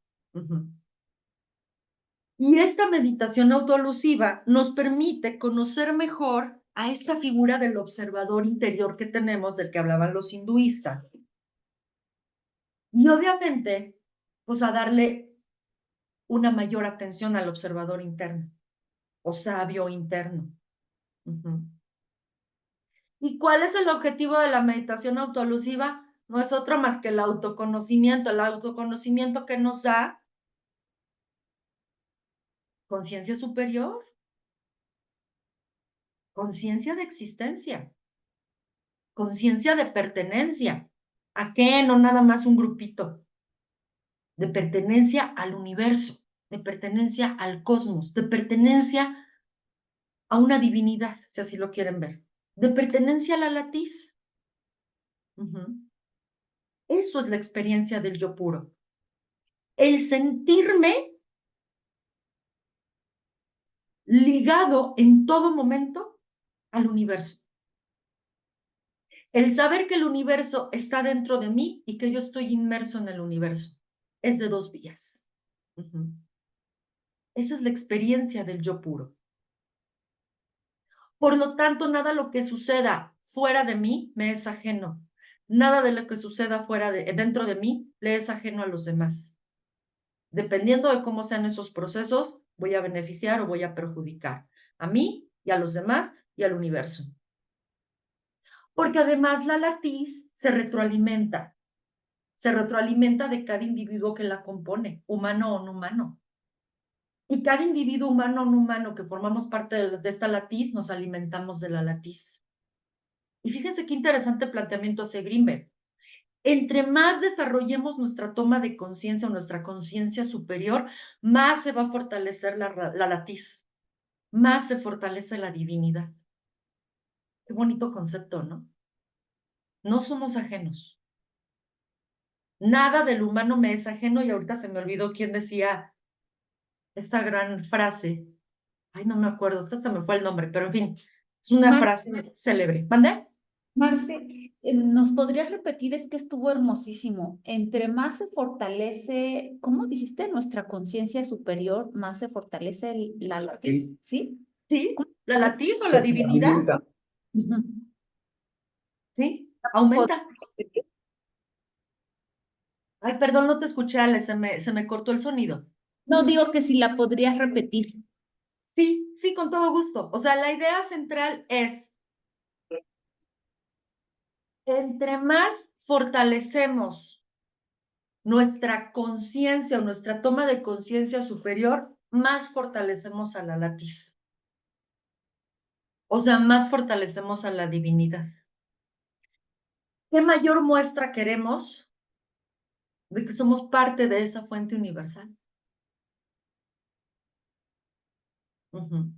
Y esta meditación autoalusiva nos permite conocer mejor a esta figura del observador interior que tenemos, del que hablaban los hinduistas. Y obviamente, pues a darle una mayor atención al observador interno o sabio interno. ¿Y cuál es el objetivo de la meditación autoalusiva? No es otro más que el autoconocimiento que nos da conciencia superior, conciencia de existencia, conciencia de pertenencia. ¿A qué? No nada más un grupito. De pertenencia al universo, de pertenencia al cosmos, de pertenencia a una divinidad, si así lo quieren ver, de pertenencia a la latiz. Eso es la experiencia del yo puro. El sentirme ligado en todo momento al universo. El saber que el universo está dentro de mí y que yo estoy inmerso en el universo. Es de dos vías. Esa es la experiencia del yo puro. Por lo tanto, nada de lo que suceda fuera de mí me es ajeno. Nada de lo que suceda dentro de mí le es ajeno a los demás. Dependiendo de cómo sean esos procesos, voy a beneficiar o voy a perjudicar a mí y a los demás y al universo. Porque además la latiz se retroalimenta de cada individuo que la compone, humano o no humano. Y cada individuo humano o no humano que formamos parte de esta latiz, nos alimentamos de la latiz. Y fíjense qué interesante planteamiento hace Grimberg. Entre más desarrollemos nuestra toma de conciencia o nuestra conciencia superior, más se va a fortalecer la latiz, más se fortalece la divinidad. Qué bonito concepto, ¿no? No somos ajenos. Nada del humano me es ajeno y ahorita se me olvidó quién decía esta gran frase. Ay, no me acuerdo, hasta se me fue el nombre, pero en fin, es una frase célebre. ¿Mande? Marce, ¿nos podrías repetir? Es que estuvo hermosísimo. Entre más se fortalece, ¿cómo dijiste? Nuestra conciencia superior, más se fortalece la latiz, ¿sí? Sí, la Ay, latiz o la divinidad, ujú. sí, aumenta. Ay, perdón, no te escuché, Ale, se me cortó el sonido. No digo que si la podrías repetir. Sí, sí, con todo gusto. O sea, la idea central es, entre más fortalecemos nuestra conciencia o nuestra toma de conciencia superior, más fortalecemos a la latiz. O sea, más fortalecemos a la divinidad. ¿Qué mayor muestra queremos de que somos parte de esa fuente universal. Ujú.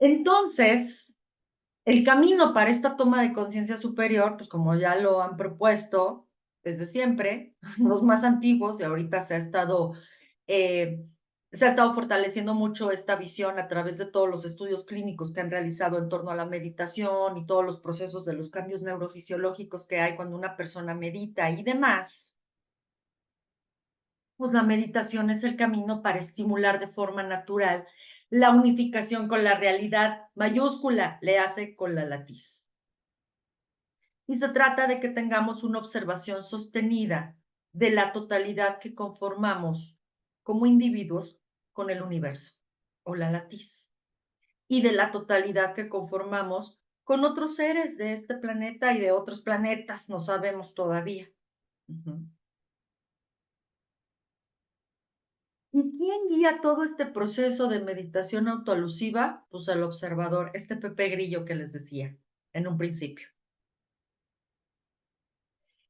Entonces, el camino para esta toma de conciencia superior, pues como ya lo han propuesto desde siempre, los más antiguos, y ahorita eh, se ha estado fortaleciendo mucho esta visión a través de todos los estudios clínicos que han realizado en torno a la meditación y todos los procesos de los cambios neurofisiológicos que hay cuando una persona medita y demás. Pues la meditación es el camino para estimular de forma natural la unificación con la realidad mayúscula, le hace con la latiz. Y se trata de que tengamos una observación sostenida de la totalidad que conformamos como individuos con el universo o la latiz, y de la totalidad que conformamos con otros seres de este planeta y de otros planetas, no sabemos todavía. Uh-huh. ¿Y quién guía todo este proceso de meditación autoalusiva? Pues el observador, este Pepe Grillo que les decía en un principio.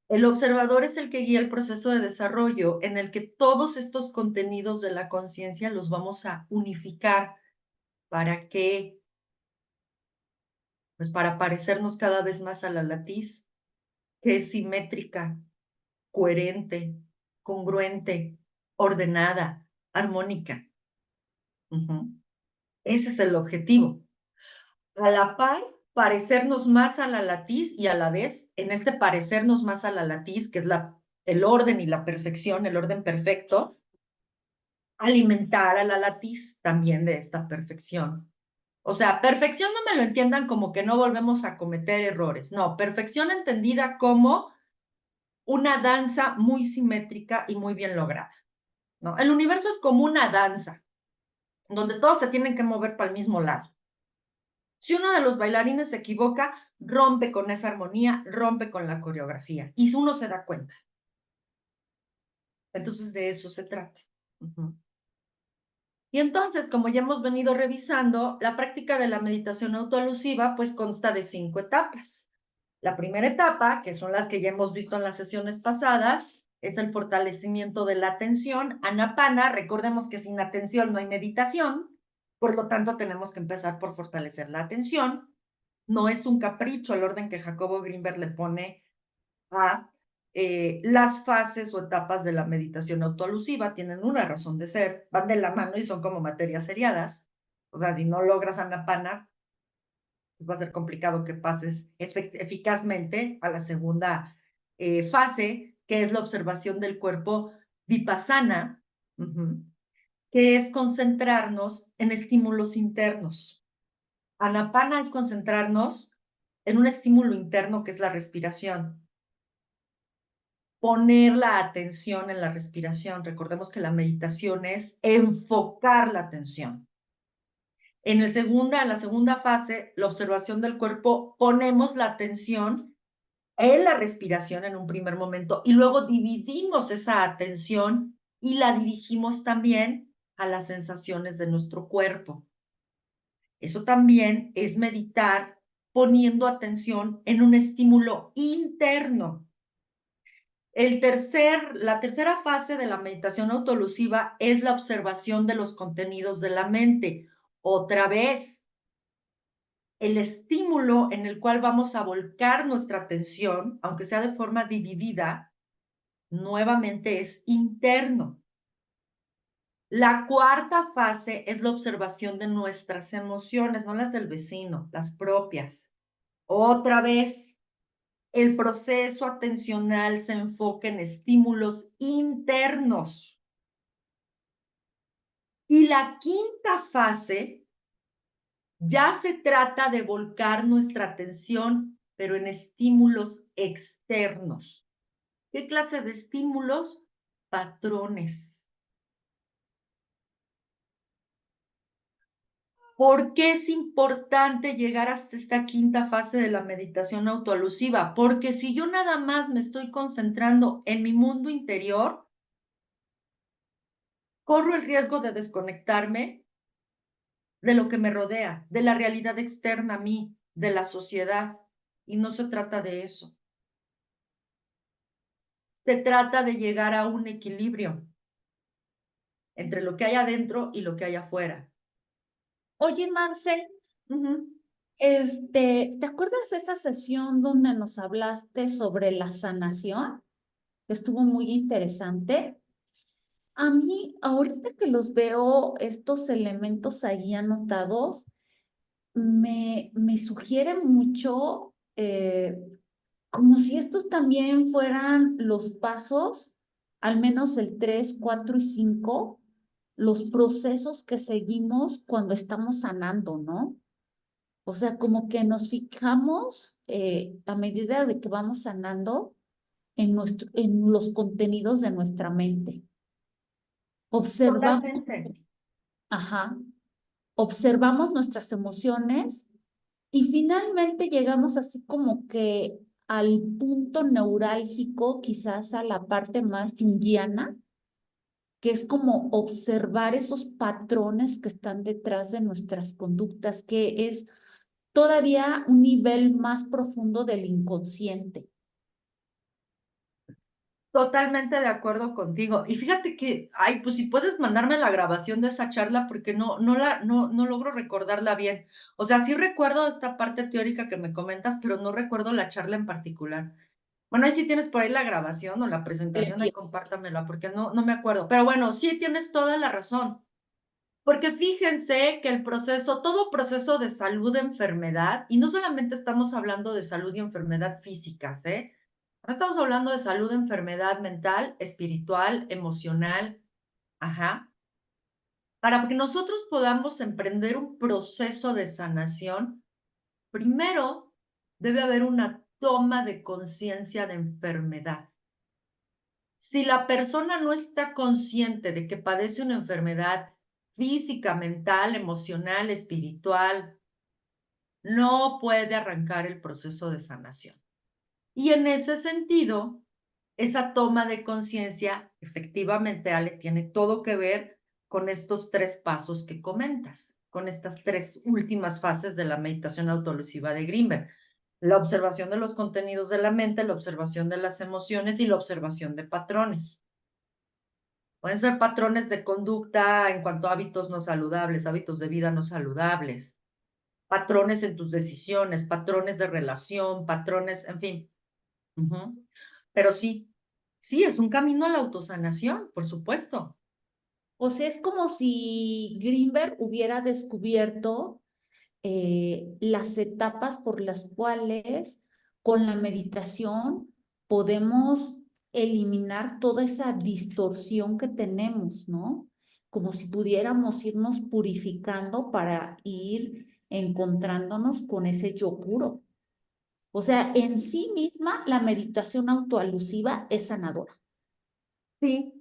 El observador es el que guía el proceso de desarrollo en el que todos estos contenidos de la conciencia los vamos a unificar. ¿Para qué? Pues para parecernos cada vez más a la latiz, que es simétrica, coherente, congruente, ordenada, armónica. Uh-huh. Ese es el objetivo. A la par, parecernos más a la latiz y a la vez, en este parecernos más a la latiz, que es el orden y la perfección, el orden perfecto, alimentar a la latiz también de esta perfección. O sea, perfección no me lo entiendan como que no volvemos a cometer errores. No, perfección entendida como una danza muy simétrica y muy bien lograda, ¿no? El universo es como una danza, donde todos se tienen que mover para el mismo lado. Si uno de los bailarines se equivoca, rompe con esa armonía, rompe con la coreografía, y uno se da cuenta. Entonces, de eso se trata. Uh-huh. Y entonces, como ya hemos venido revisando, la práctica de la meditación autoalusiva, pues consta de 5 etapas. La primera etapa, que son las que ya hemos visto en las sesiones pasadas, es el fortalecimiento de la atención, Anapana. Recordemos que sin atención no hay meditación, por lo tanto tenemos que empezar por fortalecer la atención. No es un capricho el orden que Jacobo Greenberg le pone a las fases o etapas de la meditación autoalusiva, tienen una razón de ser, van de la mano y son como materias seriadas. O sea, si no logras Anapana, pues va a ser complicado que pases eficazmente a la segunda fase, que es la observación del cuerpo vipassana, uh-huh, que es concentrarnos en estímulos internos. Anapana es concentrarnos en un estímulo interno que es la respiración. Poner la atención en la respiración. Recordemos que la meditación es enfocar la atención. En la segunda fase, la observación del cuerpo, ponemos la atención en la respiración en un primer momento y luego dividimos esa atención y la dirigimos también a las sensaciones de nuestro cuerpo. Eso también es meditar poniendo atención en un estímulo interno. La tercera fase de la meditación autolusiva es la observación de los contenidos de la mente. Otra vez, el estímulo en el cual vamos a volcar nuestra atención, aunque sea de forma dividida, nuevamente es interno. La cuarta fase es la observación de nuestras emociones, no las del vecino, las propias. Otra vez, el proceso atencional se enfoca en estímulos internos. Y la quinta fase ya se trata de volcar nuestra atención, pero en estímulos externos. ¿Qué clase de estímulos? Patrones. ¿Por qué es importante llegar hasta esta quinta fase de la meditación autoalusiva? Porque si yo nada más me estoy concentrando en mi mundo interior, corro el riesgo de desconectarme de lo que me rodea, de la realidad externa a mí, de la sociedad. Y no se trata de eso. Se trata de llegar a un equilibrio entre lo que hay adentro y lo que hay afuera. Oye, Marcel, Ujú. ¿te acuerdas de esa sesión donde nos hablaste sobre la sanación? Estuvo muy interesante. A mí, ahorita que los veo, estos elementos ahí anotados, me sugiere mucho, como si estos también fueran los pasos, al menos el 3, 4 y 5, los procesos que seguimos cuando estamos sanando, ¿no? O sea, como que nos fijamos a medida de que vamos sanando en los contenidos de nuestra mente. Observamos, Totalmente. ajá, observamos nuestras emociones y finalmente llegamos así como que al punto neurálgico, quizás a la parte más junguiana, que es como observar esos patrones que están detrás de nuestras conductas, que es todavía un nivel más profundo del inconsciente. Totalmente de acuerdo contigo. Y fíjate que, ay, pues si puedes mandarme la grabación de esa charla, porque no logro recordarla bien. O sea, sí recuerdo esta parte teórica que me comentas, pero no recuerdo la charla en particular. Bueno, ahí sí tienes por ahí la grabación o la presentación, ahí compártamela, porque no me acuerdo. Pero bueno, sí tienes toda la razón. Porque fíjense que el proceso, todo proceso de salud, enfermedad, y no solamente estamos hablando de salud y enfermedad físicas, ¿eh? No estamos hablando de salud, enfermedad mental, espiritual, emocional, ajá. Para que nosotros podamos emprender un proceso de sanación, primero debe haber una toma de conciencia de enfermedad. Si la persona no está consciente de que padece una enfermedad física, mental, emocional, espiritual, no puede arrancar el proceso de sanación. Y en ese sentido, esa toma de conciencia, efectivamente, Ale, tiene todo que ver con estos tres pasos que comentas, con estas tres últimas fases de la meditación autoelusiva de Grimberg. La observación de los contenidos de la mente, la observación de las emociones y la observación de patrones. Pueden ser patrones de conducta en cuanto a hábitos no saludables, hábitos de vida no saludables, patrones en tus decisiones, patrones de relación, patrones, en fin. Ujú. Pero sí, sí, es un camino a la autosanación, por supuesto. O sea, es como si Greenberg hubiera descubierto las etapas por las cuales con la meditación podemos eliminar toda esa distorsión que tenemos, ¿no? Como si pudiéramos irnos purificando para ir encontrándonos con ese yo puro. O sea, en sí misma la meditación autoalusiva es sanadora. Sí,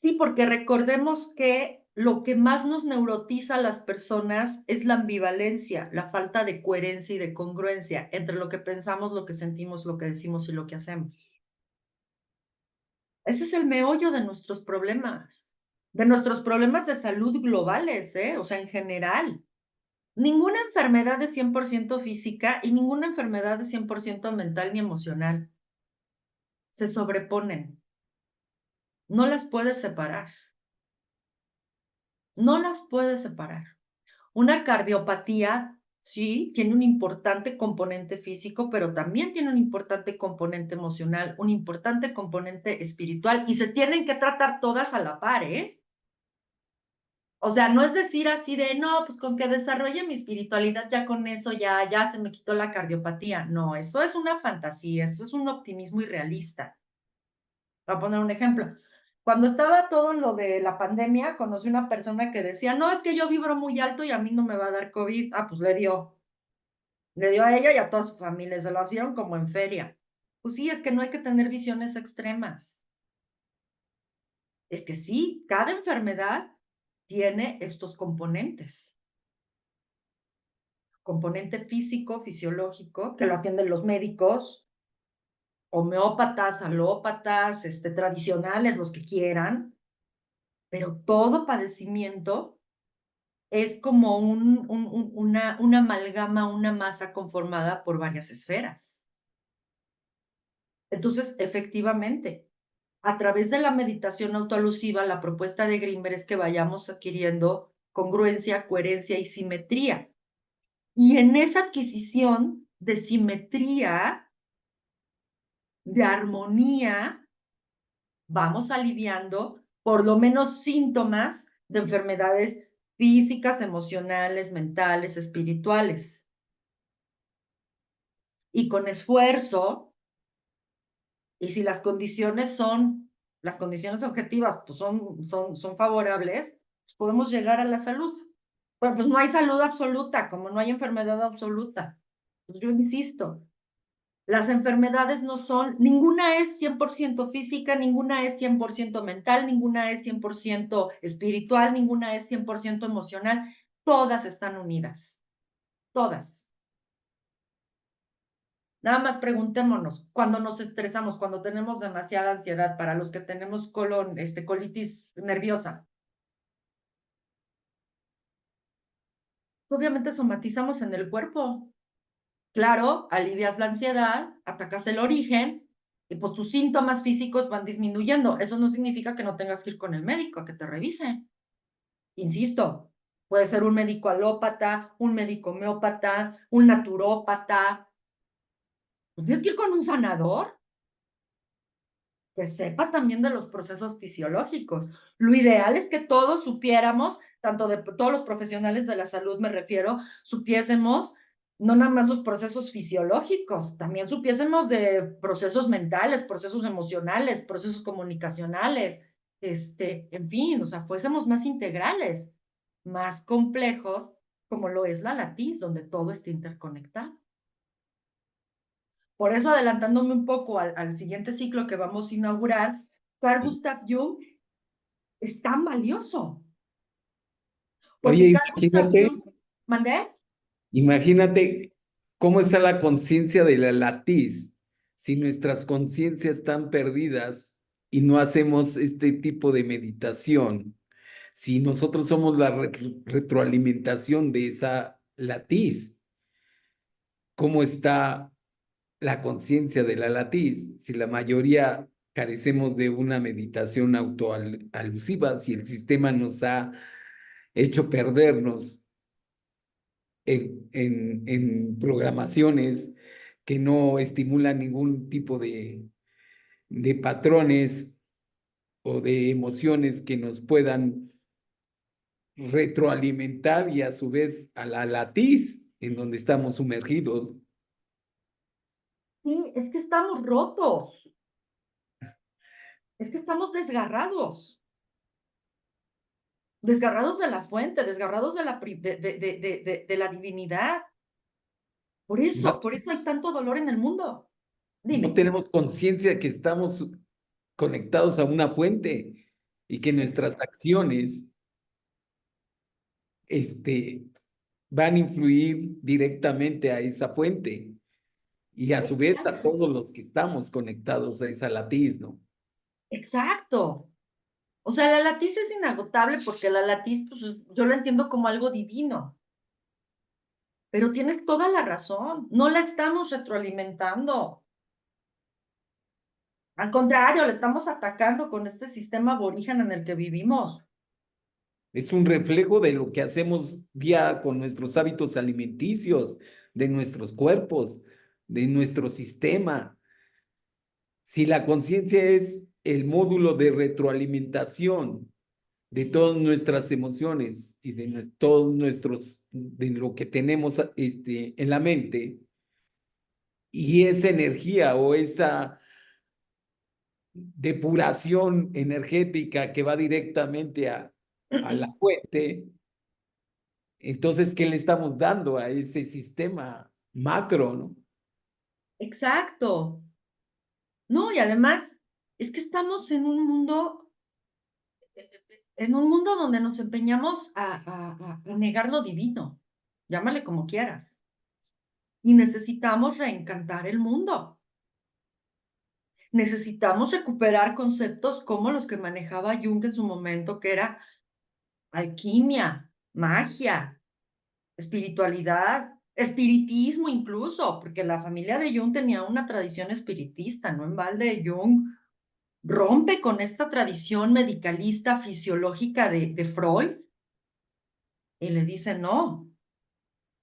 sí, porque recordemos que lo que más nos neurotiza a las personas es la ambivalencia, la falta de coherencia y de congruencia entre lo que pensamos, lo que sentimos, lo que decimos y lo que hacemos. Ese es el meollo de nuestros problemas de salud globales, ¿eh? O sea, en general. Ninguna enfermedad es 100% física y ninguna enfermedad es 100% mental ni emocional. Se sobreponen. No las puedes separar. No las puedes separar. Una cardiopatía, sí, tiene un importante componente físico, pero también tiene un importante componente emocional, un importante componente espiritual y se tienen que tratar todas a la par, ¿eh? O sea, no es decir así de, no, pues con que desarrolle mi espiritualidad, ya con eso ya se me quitó la cardiopatía. No, eso es una fantasía, eso es un optimismo irrealista. Voy a poner un ejemplo. Cuando estaba todo lo de la pandemia, conocí una persona que decía, no, es que yo vibro muy alto y a mí no me va a dar COVID. Ah, pues le dio. Le dio a ella y a toda su familia. Se las vieron como en feria. Pues sí, es que no hay que tener visiones extremas. Es que sí, cada enfermedad tiene estos componentes. Componente físico, fisiológico, que lo atienden los médicos, homeópatas, alópatas, tradicionales, los que quieran, pero todo padecimiento es como una amalgama, una masa conformada por varias esferas. Entonces, efectivamente, a través de la meditación autoalusiva, la propuesta de Grimber es que vayamos adquiriendo congruencia, coherencia y simetría. Y en esa adquisición de simetría, de armonía, vamos aliviando por lo menos síntomas de enfermedades físicas, emocionales, mentales, espirituales. Y con esfuerzo, y si las condiciones objetivas, pues son favorables, pues podemos llegar a la salud. Bueno, pues no hay salud absoluta, como no hay enfermedad absoluta. Pues yo insisto, las enfermedades no son, ninguna es 100% física, ninguna es 100% mental, ninguna es 100% espiritual, ninguna es 100% emocional. Todas están unidas, todas. Nada más preguntémonos, cuando nos estresamos, cuando tenemos demasiada ansiedad, para los que tenemos colitis nerviosa, obviamente somatizamos en el cuerpo. Claro, alivias la ansiedad, atacas el origen y pues tus síntomas físicos van disminuyendo. Eso no significa que no tengas que ir con el médico a que te revise. Insisto, puede ser un médico alópata, un médico homeópata, un naturópata. Pues tienes que ir con un sanador que sepa también de los procesos fisiológicos. Lo ideal es que todos supiéramos, tanto de todos los profesionales de la salud me refiero, supiésemos no nada más los procesos fisiológicos, también supiésemos de procesos mentales, procesos emocionales, procesos comunicacionales, en fin, o sea, fuésemos más integrales, más complejos, como lo es la latiz, donde todo está interconectado. Por eso, adelantándome un poco al siguiente ciclo que vamos a inaugurar, Carl Sí. Gustav Jung es tan valioso, porque Oye, Carl Gustav Jung, ¿mandé? imagínate cómo está la conciencia de la latiz si nuestras conciencias están perdidas y no hacemos este tipo de meditación. Si nosotros somos la retroalimentación de esa latiz, ¿cómo está la conciencia de la latiz? Si la mayoría carecemos de una meditación autoalusiva, si el sistema nos ha hecho perdernos en programaciones que no estimulan ningún tipo de patrones o de emociones que nos puedan retroalimentar y a su vez a la latiz en donde estamos sumergidos. Sí, es que estamos rotos, es que estamos desgarrados de la fuente, desgarrados de la divinidad. No, Por eso hay tanto dolor en el mundo. no Dime. tenemos conciencia que estamos conectados a una fuente y que nuestras acciones este, van a influir directamente a esa fuente y a su vez a Exacto. todos los que estamos conectados a esa latiz, ¿no? Exacto. O sea, la latiz es inagotable porque la latiz, pues, yo lo entiendo como algo divino, pero tienes toda la razón, no la estamos retroalimentando. Al contrario, la estamos atacando con este sistema aborigen en el que vivimos. Es un reflejo de lo que hacemos día con nuestros hábitos alimenticios, de nuestros cuerpos, de nuestro sistema. Si la conciencia es el módulo de retroalimentación de todas nuestras emociones y de todos nuestros, de lo que tenemos en la mente, y esa energía o esa depuración energética que va directamente a la fuente, entonces, ¿qué le estamos dando a ese sistema macro, no? Exacto. No, y además es que estamos en un mundo donde nos empeñamos a negar lo divino, llámale como quieras, y necesitamos reencantar el mundo. Necesitamos recuperar conceptos como los que manejaba Jung en su momento, que era alquimia, magia, espiritualidad, espiritismo incluso, porque la familia de Jung tenía una tradición espiritista, no en balde Jung rompe con esta tradición medicalista fisiológica de Freud y le dice, no,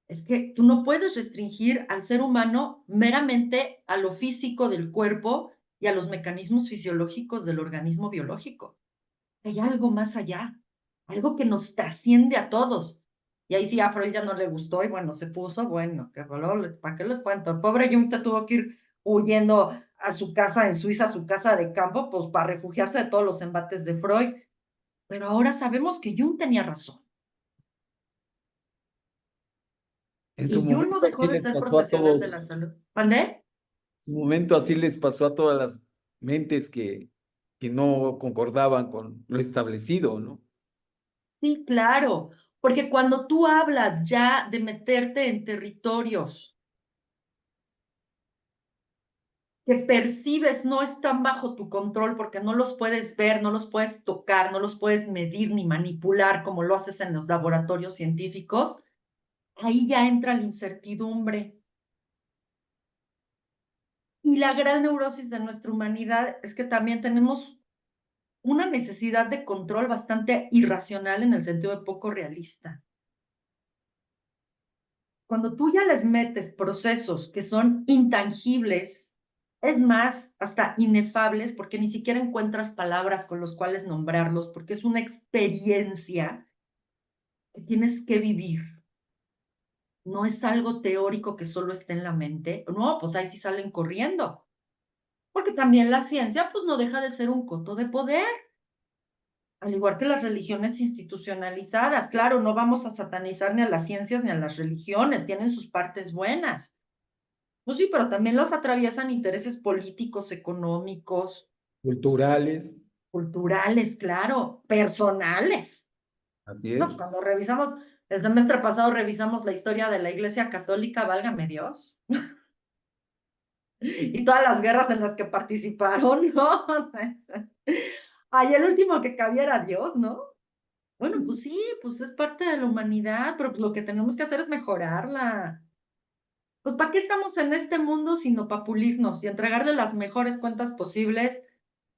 es que tú no puedes restringir al ser humano meramente a lo físico del cuerpo y a los mecanismos fisiológicos del organismo biológico. Hay algo más allá, algo que nos trasciende a todos. Y ahí sí a Freud ya no le gustó y bueno, se puso, bueno, ¿para qué les cuento? El pobre Jung se tuvo que ir huyendo a su casa en Suiza, a su casa de campo, pues para refugiarse de todos los embates de Freud. Pero ahora sabemos que Jung tenía razón. En su Y Jung no momento dejó así de les ser pasó a profesional de todos. la salud. ¿Vale? En su momento así les pasó a todas las mentes que no concordaban con lo establecido, ¿no? Sí, claro. Porque cuando tú hablas ya de meterte en territorios que percibes no están bajo tu control porque no los puedes ver, no los puedes tocar, no los puedes medir ni manipular como lo haces en los laboratorios científicos, ahí ya entra la incertidumbre. Y la gran neurosis de nuestra humanidad es que también tenemos una necesidad de control bastante irracional en el sentido de poco realista. Cuando tú ya les metes procesos que son intangibles, es más, hasta inefables, porque ni siquiera encuentras palabras con las cuales nombrarlos, porque es una experiencia que tienes que vivir. No es algo teórico que solo esté en la mente. No, pues ahí sí salen corriendo. Porque también la ciencia, pues no deja de ser un coto de poder. Al igual que las religiones institucionalizadas. Claro, no vamos a satanizar ni a las ciencias ni a las religiones, tienen sus partes buenas. Pues sí, pero también los atraviesan intereses políticos, económicos, Culturales, culturales, claro, personales. así es. No, cuando revisamos, el semestre pasado revisamos la historia de la Iglesia Católica, válgame Dios, y todas las guerras en las que participaron, ¿no? Ay, el último que cabía era Dios, ¿no? Bueno, pues sí, pues es parte de la humanidad, pero pues lo que tenemos que hacer es mejorarla. Pues ¿para qué estamos en este mundo sino para pulirnos y entregarle las mejores cuentas posibles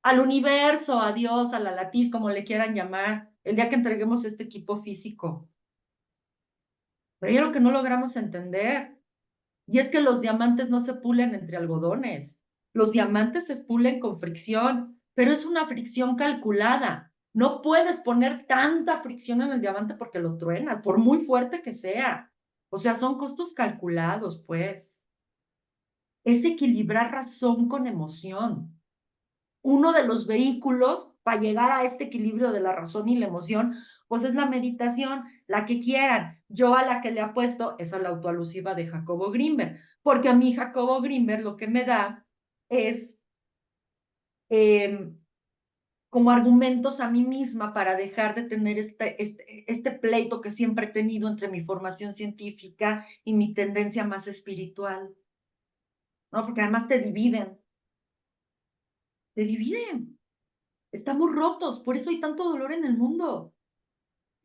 al universo, a Dios, a la latiz, como le quieran llamar, el día que entreguemos este equipo físico? Pero hay algo que no logramos entender, y es que los diamantes no se pulen entre algodones. Los diamantes se pulen con fricción, pero es una fricción calculada. No puedes poner tanta fricción en el diamante porque lo truena, por muy fuerte que sea. O sea, son costos calculados, pues. Es equilibrar razón con emoción. Uno de los vehículos para llegar a este equilibrio de la razón y la emoción, pues es la meditación, la que quieran. Yo a la que le apuesto es a la autoalusiva de Jacobo Grinberg, porque a mí Jacobo Grinberg lo que me da es como argumentos a mí misma para dejar de tener este pleito que siempre he tenido entre mi formación científica y mi tendencia más espiritual, ¿no? Porque además te dividen, te dividen. Estamos rotos, por eso hay tanto dolor en el mundo.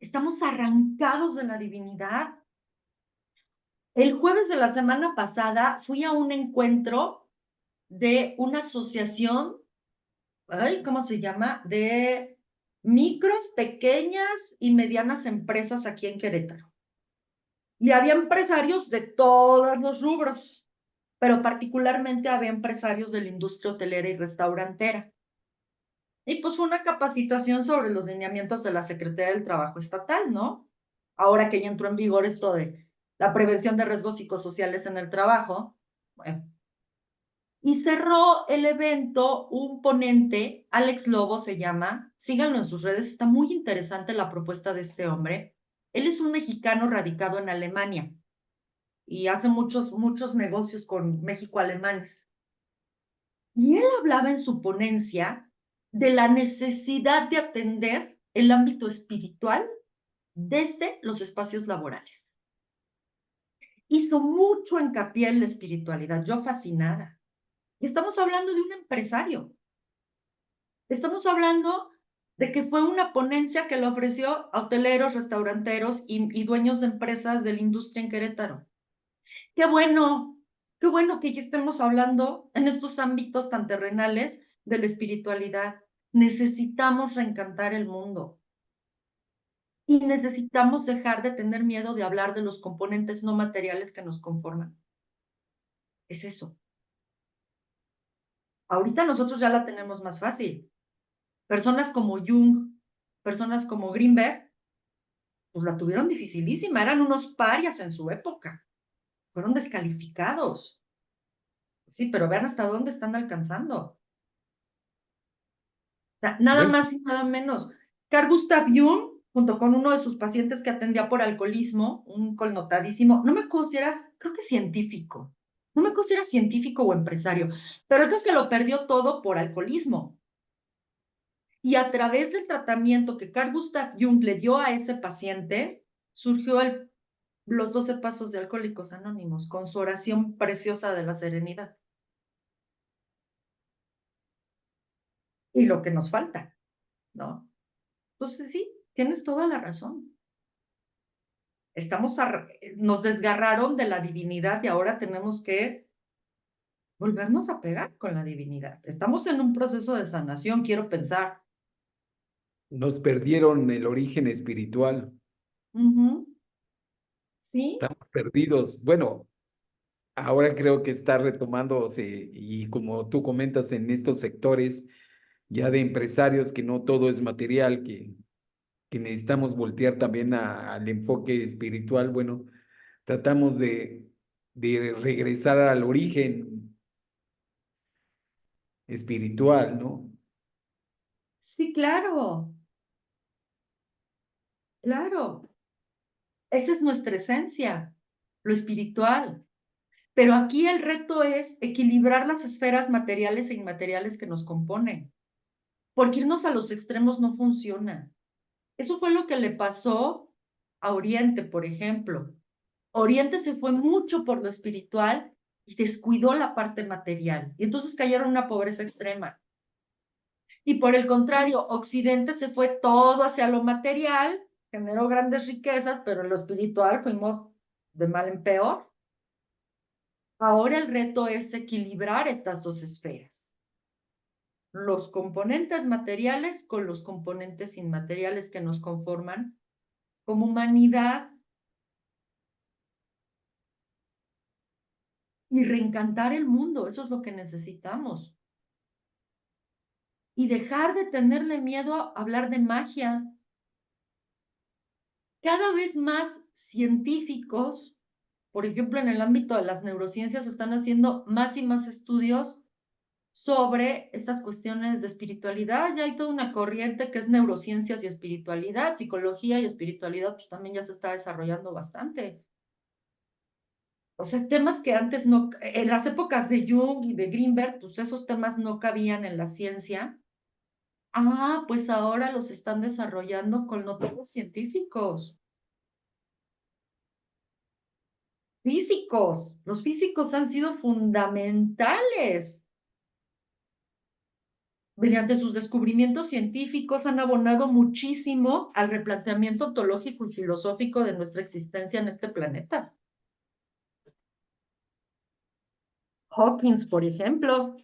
Estamos arrancados de la divinidad. El jueves de la semana pasada fui a un encuentro de una asociación, ay, ¿cómo se llama? De micros, pequeñas y medianas empresas aquí en Querétaro. Y había empresarios de todos los rubros, pero particularmente había empresarios de la industria hotelera y restaurantera. Y pues fue una capacitación sobre los lineamientos de la Secretaría del Trabajo Estatal, ¿no? Ahora que ya entró en vigor esto de la prevención de riesgos psicosociales en el trabajo. Bueno. Y cerró el evento un ponente, Alex Lobo se llama, síganlo en sus redes, está muy interesante la propuesta de este hombre. Él es un mexicano radicado en Alemania y hace muchos negocios con México-alemanes. Y él hablaba en su ponencia de la necesidad de atender el ámbito espiritual desde los espacios laborales. Hizo mucho hincapié en la espiritualidad, yo fascinada. Y estamos hablando de un empresario. Estamos hablando de que fue una ponencia que le ofreció a hoteleros, restauranteros y dueños de empresas de la industria en Querétaro. Qué bueno que ya estemos hablando en estos ámbitos tan terrenales de la espiritualidad. Necesitamos reencantar el mundo y necesitamos dejar de tener miedo de hablar de los componentes no materiales que nos conforman. Es eso. Ahorita nosotros ya la tenemos más fácil. Personas como Jung, personas como Greenberg, pues la tuvieron dificilísima, eran unos parias en su época, fueron descalificados. Sí, pero vean hasta dónde están alcanzando. O sea, nada Bueno, más y nada menos. Carl Gustav Jung, junto con uno de sus pacientes que atendía por alcoholismo, un connotadísimo, no me acuerdo si era, creo que científico, no me acuerdo si era científico o empresario, pero el caso es que lo perdió todo por alcoholismo. Y a través del tratamiento que Carl Gustav Jung le dio a ese paciente, surgió los 12 pasos de Alcohólicos Anónimos, con su oración preciosa de la serenidad. Y lo que nos falta, ¿no? Entonces sí, tienes toda la razón. Nos desgarraron de la divinidad y ahora tenemos que volvernos a pegar con la divinidad. Estamos en un proceso de sanación, quiero pensar. nos perdieron el origen espiritual. ¿Sí? Estamos perdidos. Bueno, ahora creo que está retomándose y como tú comentas en estos sectores ya de empresarios que no todo es material, que necesitamos voltear también al enfoque espiritual. Bueno, tratamos de regresar al origen espiritual, ¿no? Sí, claro, claro. Esa es nuestra esencia, lo espiritual. Pero aquí el reto es equilibrar las esferas materiales e inmateriales que nos componen, porque irnos a los extremos no funciona. Eso fue lo que le pasó a Oriente, por ejemplo. Oriente se fue mucho por lo espiritual y descuidó la parte material, y entonces cayeron en una pobreza extrema. Y por el contrario, Occidente se fue todo hacia lo material, generó grandes riquezas, pero en lo espiritual fuimos de mal en peor. Ahora el reto es equilibrar estas dos esferas, los componentes materiales con los componentes inmateriales que nos conforman como humanidad y reencantar el mundo, eso es lo que necesitamos. Y dejar de tenerle miedo a hablar de magia. Cada vez más científicos, por ejemplo, en el ámbito de las neurociencias, están haciendo más y más estudios sobre estas cuestiones de espiritualidad. Ya hay toda una corriente que es neurociencias y espiritualidad, psicología y espiritualidad, pues también ya se está desarrollando bastante. O sea, temas que antes no, en las épocas de Jung y de Greenberg, pues esos temas no cabían en la ciencia. Ah, pues ahora los están desarrollando con notorios científicos. Físicos. Los físicos han sido fundamentales. Mediante sus descubrimientos científicos han abonado muchísimo al replanteamiento ontológico y filosófico de nuestra existencia en este planeta. Hawkins, por ejemplo,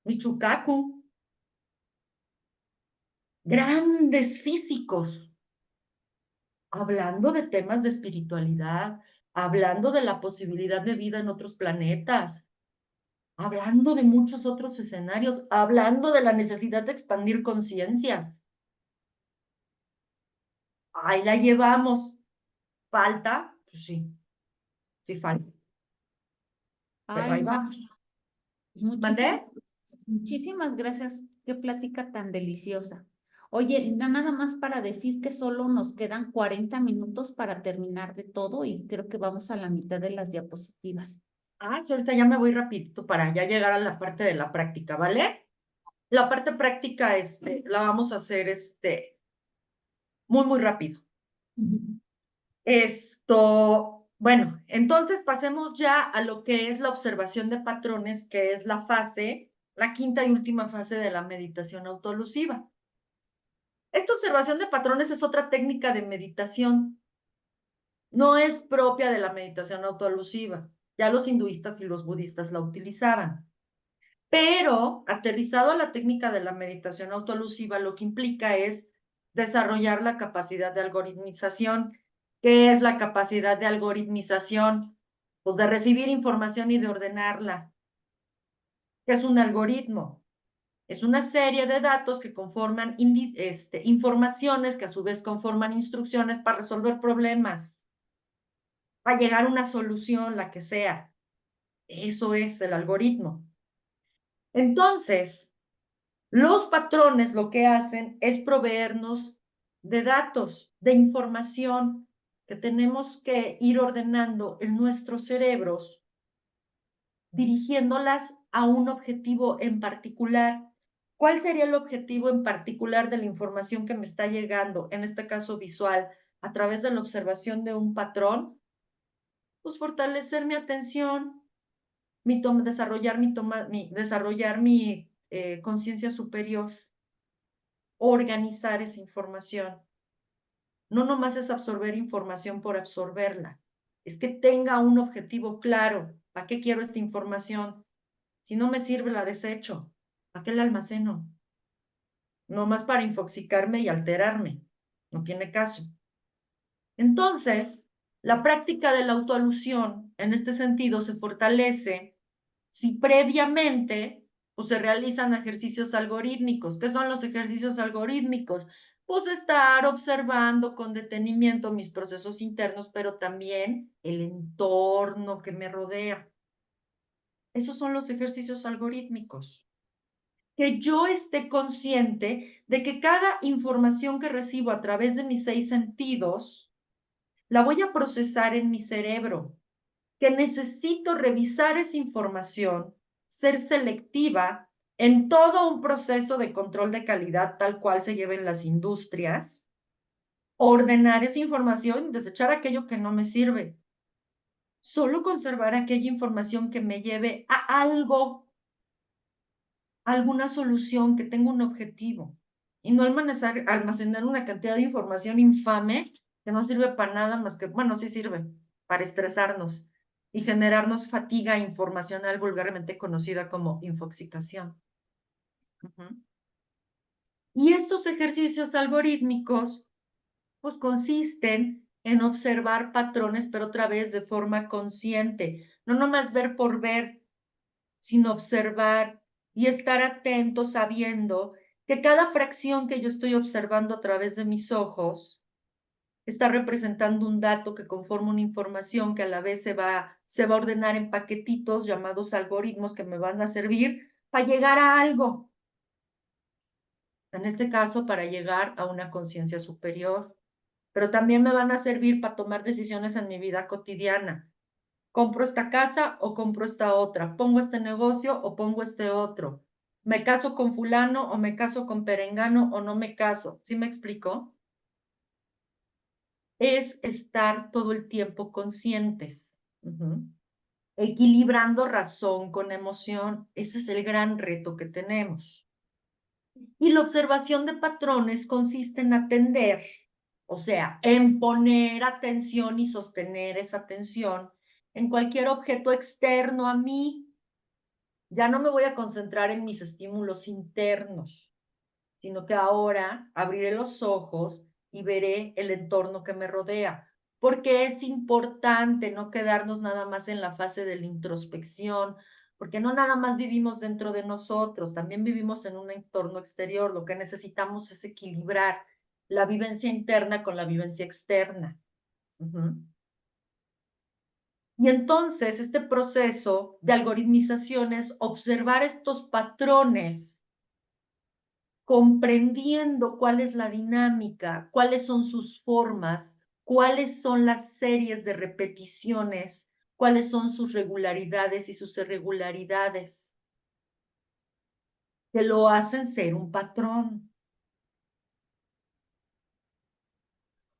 Michikaku, grandes físicos, hablando de temas de espiritualidad, hablando de la posibilidad de vida en otros planetas, hablando de muchos otros escenarios, hablando de la necesidad de expandir conciencias. Ahí la llevamos. ¿Falta? Pues sí, sí falta. Pero Ay, ahí va. pues muchísimas, ¿Mandé? muchísimas gracias. Qué plática tan deliciosa. Oye, nada más para decir que solo nos quedan 40 minutos para terminar de todo y creo que vamos a la mitad de las diapositivas. Ah, sí, ahorita ya me voy rapidito para ya llegar a la parte de la práctica, ¿vale? La parte práctica, la vamos a hacer, muy, muy rápido. Bueno, entonces pasemos ya a lo que es la observación de patrones, que es la quinta y última fase de la meditación autoelusiva. Esta observación de patrones es otra técnica de meditación No es propia de la meditación autoalusiva. Ya los hinduistas y los budistas la utilizaban. Pero aterrizado a la técnica de la meditación autoalusiva, lo que implica es desarrollar la capacidad de algoritmización. ¿Qué es la capacidad de algoritmización? Pues de recibir información y de ordenarla. ¿Qué es un algoritmo? Es una serie de datos que conforman informaciones que a su vez conforman instrucciones para resolver problemas, para llegar a una solución, la que sea. Eso es el algoritmo. Entonces, los patrones lo que hacen es proveernos de datos, de información que tenemos que ir ordenando en nuestros cerebros, dirigiéndolas a un objetivo en particular. ¿Cuál sería el objetivo en particular de la información que me está llegando, en este caso visual, a través de la observación de un patrón? Pues fortalecer mi atención, desarrollar mi conciencia superior, organizar esa información. No nomás es absorber información por absorberla, es que tenga un objetivo claro. ¿Para qué quiero esta información? Si no me sirve, la desecho. ¿Para qué la almaceno? Nomás para infoxicarme y alterarme. No tiene caso. Entonces, la práctica de la autoalusión, en este sentido, se fortalece si previamente pues, se realizan ejercicios algorítmicos. ¿Qué son los ejercicios algorítmicos? Pues estar observando con detenimiento mis procesos internos, pero también el entorno que me rodea. Esos son los ejercicios algorítmicos. Que yo esté consciente de que cada información que recibo a través de mis 6 sentidos, la voy a procesar en mi cerebro, que necesito revisar esa información, ser selectiva en todo un proceso de control de calidad tal cual se lleva en las industrias, ordenar esa información y desechar aquello que no me sirve. Solo conservar aquella información que me lleve a algo, alguna solución, que tenga un objetivo. Y no almacenar una cantidad de información infame que no sirve para nada más que, bueno, sí sirve para estresarnos y generarnos fatiga informacional vulgarmente conocida como infoxicación. Y estos ejercicios algorítmicos, pues consisten en observar patrones, pero otra vez de forma consciente, no nomás ver por ver, sino observar y estar atento sabiendo que cada fracción que yo estoy observando a través de mis ojos está representando un dato que conforma una información que a la vez se va a ordenar en paquetitos llamados algoritmos que me van a servir para llegar a algo. En este caso, para llegar a una conciencia superior. Pero también me van a servir para tomar decisiones en mi vida cotidiana. ¿Compro esta casa o compro esta otra? ¿Pongo este negocio o pongo este otro? ¿Me caso con fulano o me caso con perengano o no me caso? ¿Sí me explico? Es estar todo el tiempo conscientes, equilibrando razón con emoción. Ese es el gran reto que tenemos. Y la observación de patrones consiste en atender, o sea, en poner atención y sostener esa atención en cualquier objeto externo a mí. Ya no me voy a concentrar en mis estímulos internos, sino que ahora abriré los ojos y veré el entorno que me rodea. Porque es importante no quedarnos nada más en la fase de la introspección, porque no nada más vivimos dentro de nosotros, también vivimos en un entorno exterior. Lo que necesitamos es equilibrar la vivencia interna con la vivencia externa. Y entonces este proceso de algoritmización es observar estos patrones, comprendiendo cuál es la dinámica, cuáles son sus formas, cuáles son las series de repeticiones, cuáles son sus regularidades y sus irregularidades, que lo hacen ser un patrón.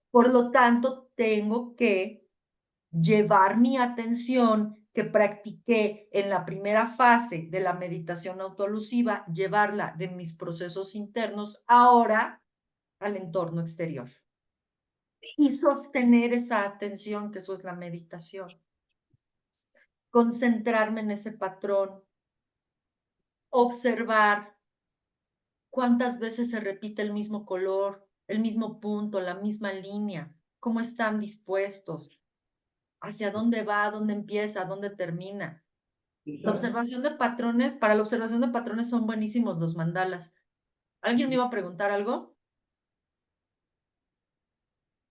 Por lo tanto, tengo que llevar mi atención que practiqué en la primera fase de la meditación autoalusiva, llevarla de mis procesos internos ahora al entorno exterior. y sostener esa atención, que eso es la meditación. Concentrarme en ese patrón, observar cuántas veces se repite el mismo color, el mismo punto, la misma línea, cómo están dispuestos, hacia dónde va, dónde empieza, dónde termina. La observación de patrones, para la observación de patrones son buenísimos los mandalas. ¿Alguien me iba a preguntar algo?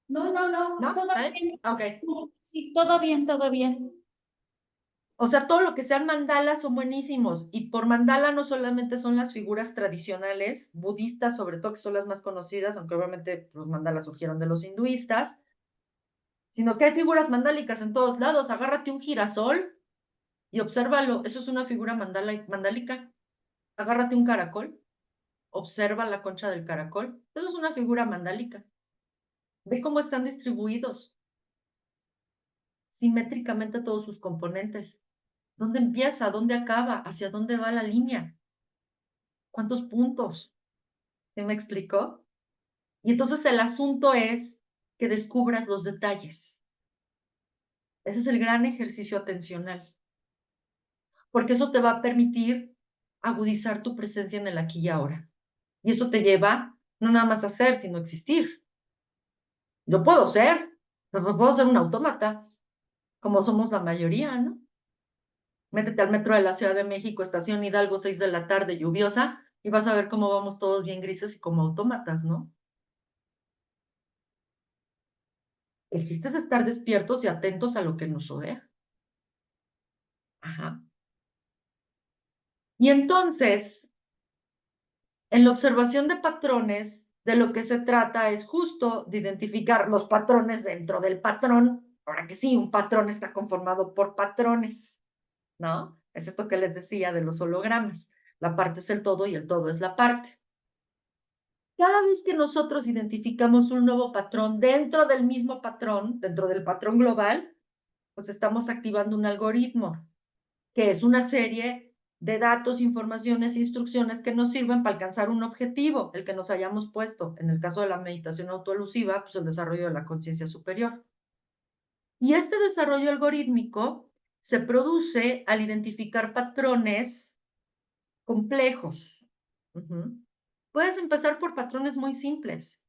No, ¿No? todo ¿Eh? bien. Ok. Sí, todo bien, todo bien. O sea, todo lo que sean mandalas son buenísimos. Y por mandala no solamente son las figuras tradicionales, budistas sobre todo, que son las más conocidas, aunque obviamente los mandalas surgieron de los hinduistas, sino que hay figuras mandálicas en todos lados. Agárrate un girasol y obsérvalo. Eso es una figura mandálica. Agárrate un caracol, observa la concha del caracol. Eso es una figura mandálica. Ve cómo están distribuidos simétricamente todos sus componentes. ¿Dónde empieza? ¿Dónde acaba? ¿Hacia dónde va la línea? ¿Cuántos puntos? ¿Se me explicó? Y entonces el asunto es que descubras los detalles. Ese es el gran ejercicio atencional, porque eso te va a permitir agudizar tu presencia en el aquí y ahora. Y eso te lleva no nada más a ser, sino a existir. Yo puedo ser, pero puedo ser un autómata, como somos la mayoría, ¿no? Métete al metro de la Ciudad de México, estación Hidalgo, 6 de la tarde, lluviosa, y vas a ver cómo vamos todos bien grises y como autómatas, ¿no? El chiste es estar despiertos y atentos a lo que nos rodea. Ajá. Y entonces, en la observación de patrones, de lo que se trata es justo de identificar los patrones dentro del patrón. Ahora que sí, un patrón está conformado por patrones, ¿no? Es esto que les decía de los hologramas. La parte es el todo y el todo es la parte. Cada vez que nosotros identificamos un nuevo patrón dentro del mismo patrón, dentro del patrón global, pues estamos activando un algoritmo, que es una serie de datos, informaciones, instrucciones que nos sirven para alcanzar un objetivo, el que nos hayamos puesto. En el caso de la meditación autoelusiva, pues el desarrollo de la conciencia superior. Y este desarrollo algorítmico se produce al identificar patrones complejos. Puedes empezar por patrones muy simples,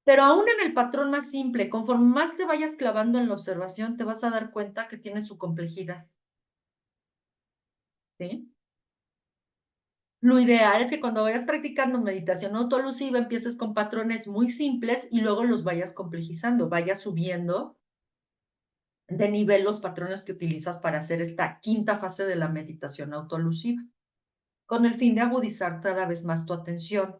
pero aún en el patrón más simple, conforme más te vayas clavando en la observación, te vas a dar cuenta que tiene su complejidad. ¿Sí? Lo ideal es que cuando vayas practicando meditación autoelusiva empieces con patrones muy simples y luego los vayas complejizando, vayas subiendo de nivel los patrones que utilizas para hacer esta quinta fase de la meditación autoelusiva, con el fin de agudizar cada vez más tu atención,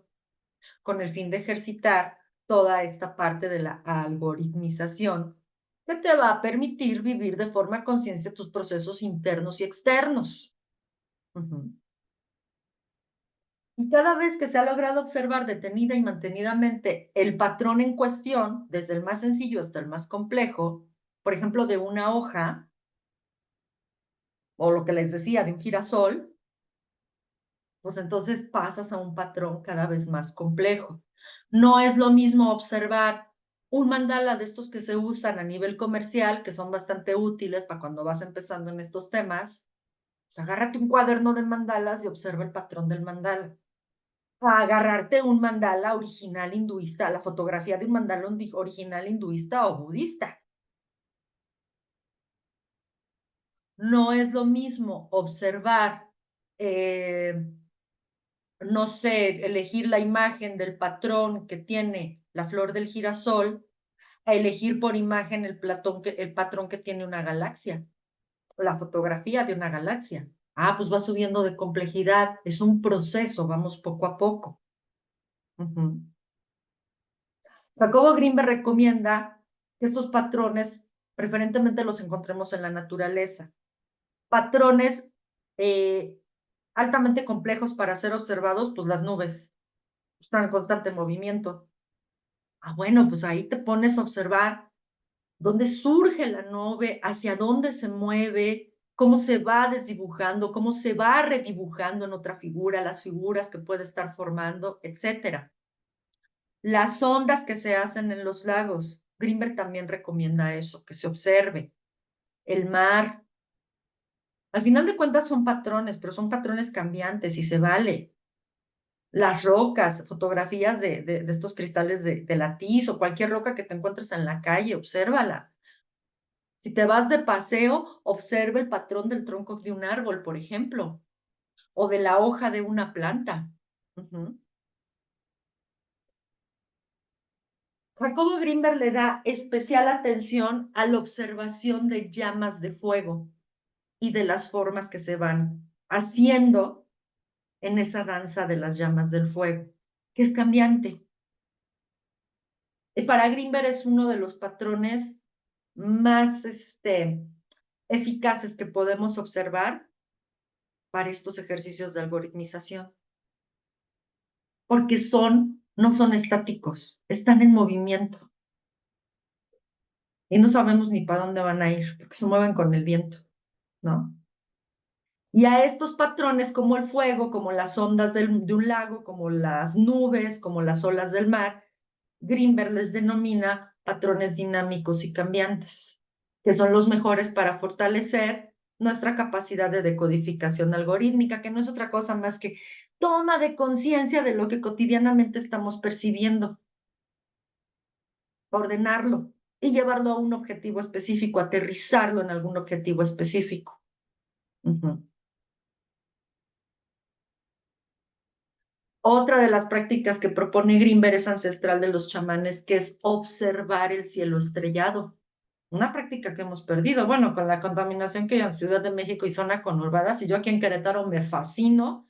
con el fin de ejercitar toda esta parte de la algoritmización que te va a permitir vivir de forma consciente tus procesos internos y externos. Y cada vez que se ha logrado observar detenida y mantenidamente el patrón en cuestión, desde el más sencillo hasta el más complejo, por ejemplo, de una hoja, o lo que les decía, de un girasol, pues entonces pasas a un patrón cada vez más complejo. No es lo mismo observar un mandala de estos que se usan a nivel comercial, que son bastante útiles para cuando vas empezando en estos temas. Pues agárrate un cuaderno de mandalas y observa el patrón del mandala. A agarrarte un mandala original hinduista, la fotografía de un mandala original hinduista o budista. No es lo mismo observar, no sé, elegir la imagen del patrón que tiene la flor del girasol, a elegir por imagen el patrón que tiene una galaxia, la fotografía de una galaxia. Ah, pues va subiendo de complejidad, es un proceso, vamos poco a poco. Jacobo Greenberg recomienda que estos patrones preferentemente los encontremos en la naturaleza. Patrones altamente complejos para ser observados, pues las nubes están en constante movimiento. Ah, bueno, pues ahí te pones a observar dónde surge la nube, hacia dónde se mueve, cómo se va desdibujando, cómo se va redibujando en otra figura, las figuras que puede estar formando, etcétera. Las ondas que se hacen en los lagos. Grinberg también recomienda eso, que se observe. El mar. Al final de cuentas son patrones, pero son patrones cambiantes y se vale. Las rocas, fotografías de estos cristales de latiz o cualquier roca que te encuentres en la calle, obsérvala. Si te vas de paseo, observa el patrón del tronco de un árbol, por ejemplo, o de la hoja de una planta. Jacobo Grinberg le da especial atención a la observación de llamas de fuego y de las formas que se van haciendo en esa danza de las llamas del fuego, que es cambiante. Y para Grinberg es uno de los patrones más eficaces que podemos observar para estos ejercicios de algoritmización, porque no son estáticos, están en movimiento. Y no sabemos ni para dónde van a ir, porque se mueven con el viento, ¿no? Y a estos patrones como el fuego, como las ondas de un lago, como las nubes, como las olas del mar, Grinberg les denomina patrones dinámicos y cambiantes, que son los mejores para fortalecer nuestra capacidad de decodificación algorítmica, que no es otra cosa más que toma de conciencia de lo que cotidianamente estamos percibiendo, ordenarlo y llevarlo a un objetivo específico, aterrizarlo en algún objetivo específico. Otra de las prácticas que propone Grinberg es ancestral de los chamanes, que es observar el cielo estrellado. Una práctica que hemos perdido, bueno, con la contaminación que hay en Ciudad de México y zona conurbadas, y yo aquí en Querétaro me fascino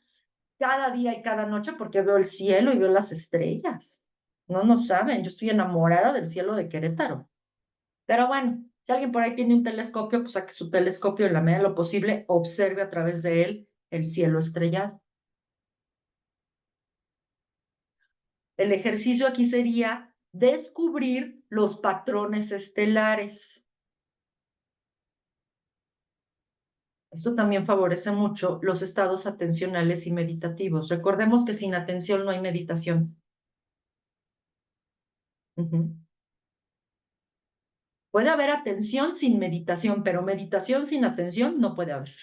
cada día y cada noche porque veo el cielo y veo las estrellas. No saben, yo estoy enamorada del cielo de Querétaro. Pero bueno, si alguien por ahí tiene un telescopio, pues saque su telescopio en la medida de lo posible, observe a través de él el cielo estrellado. El ejercicio aquí sería descubrir los patrones estelares. Esto también favorece mucho los estados atencionales y meditativos. Recordemos que sin atención no hay meditación. Puede haber atención sin meditación, pero meditación sin atención no puede haber.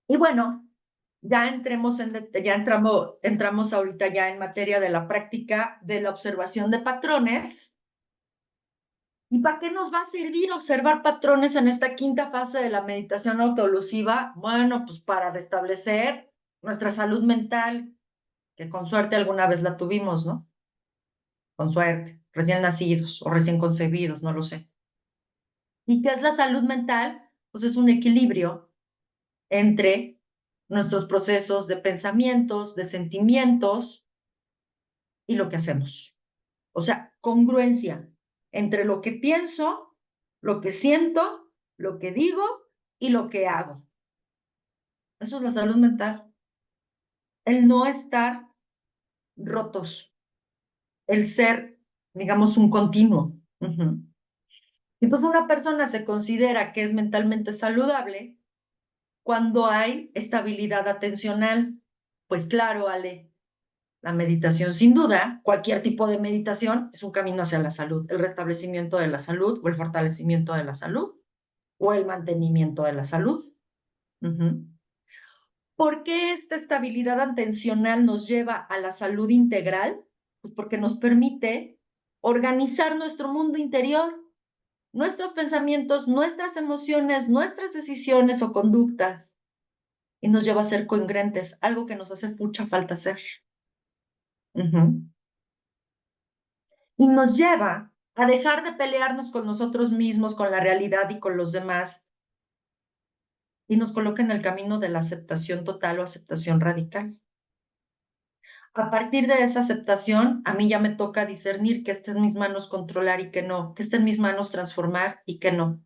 Y bueno, ya entramos ahorita ya en materia de la práctica de la observación de patrones. ¿Y para qué nos va a servir observar patrones en esta quinta fase de la meditación autoelusiva? Bueno, pues para restablecer nuestra salud mental, que con suerte alguna vez la tuvimos, ¿no? Con suerte, recién nacidos o recién concebidos, no lo sé. ¿Y qué es la salud mental? Pues es un equilibrio entre nuestros procesos de pensamientos, de sentimientos y lo que hacemos. O sea, congruencia entre lo que pienso, lo que siento, lo que digo y lo que hago. Eso es la salud mental. El no estar rotos, el ser, digamos, un continuo. Entonces una persona se considera que es mentalmente saludable cuando hay estabilidad atencional. Pues claro, Ale, la meditación sin duda, cualquier tipo de meditación es un camino hacia la salud, el restablecimiento de la salud o el fortalecimiento de la salud o el mantenimiento de la salud. ¿Por qué esta estabilidad atencional nos lleva a la salud integral? Pues porque nos permite organizar nuestro mundo interior, nuestros pensamientos, nuestras emociones, nuestras decisiones o conductas, y nos lleva a ser congruentes, algo que nos hace mucha falta hacer. Y nos lleva a dejar de pelearnos con nosotros mismos, con la realidad y con los demás, y nos coloca en el camino de la aceptación total o aceptación radical. A partir de esa aceptación, a mí ya me toca discernir que está en mis manos controlar y que no, que está en mis manos transformar y que no.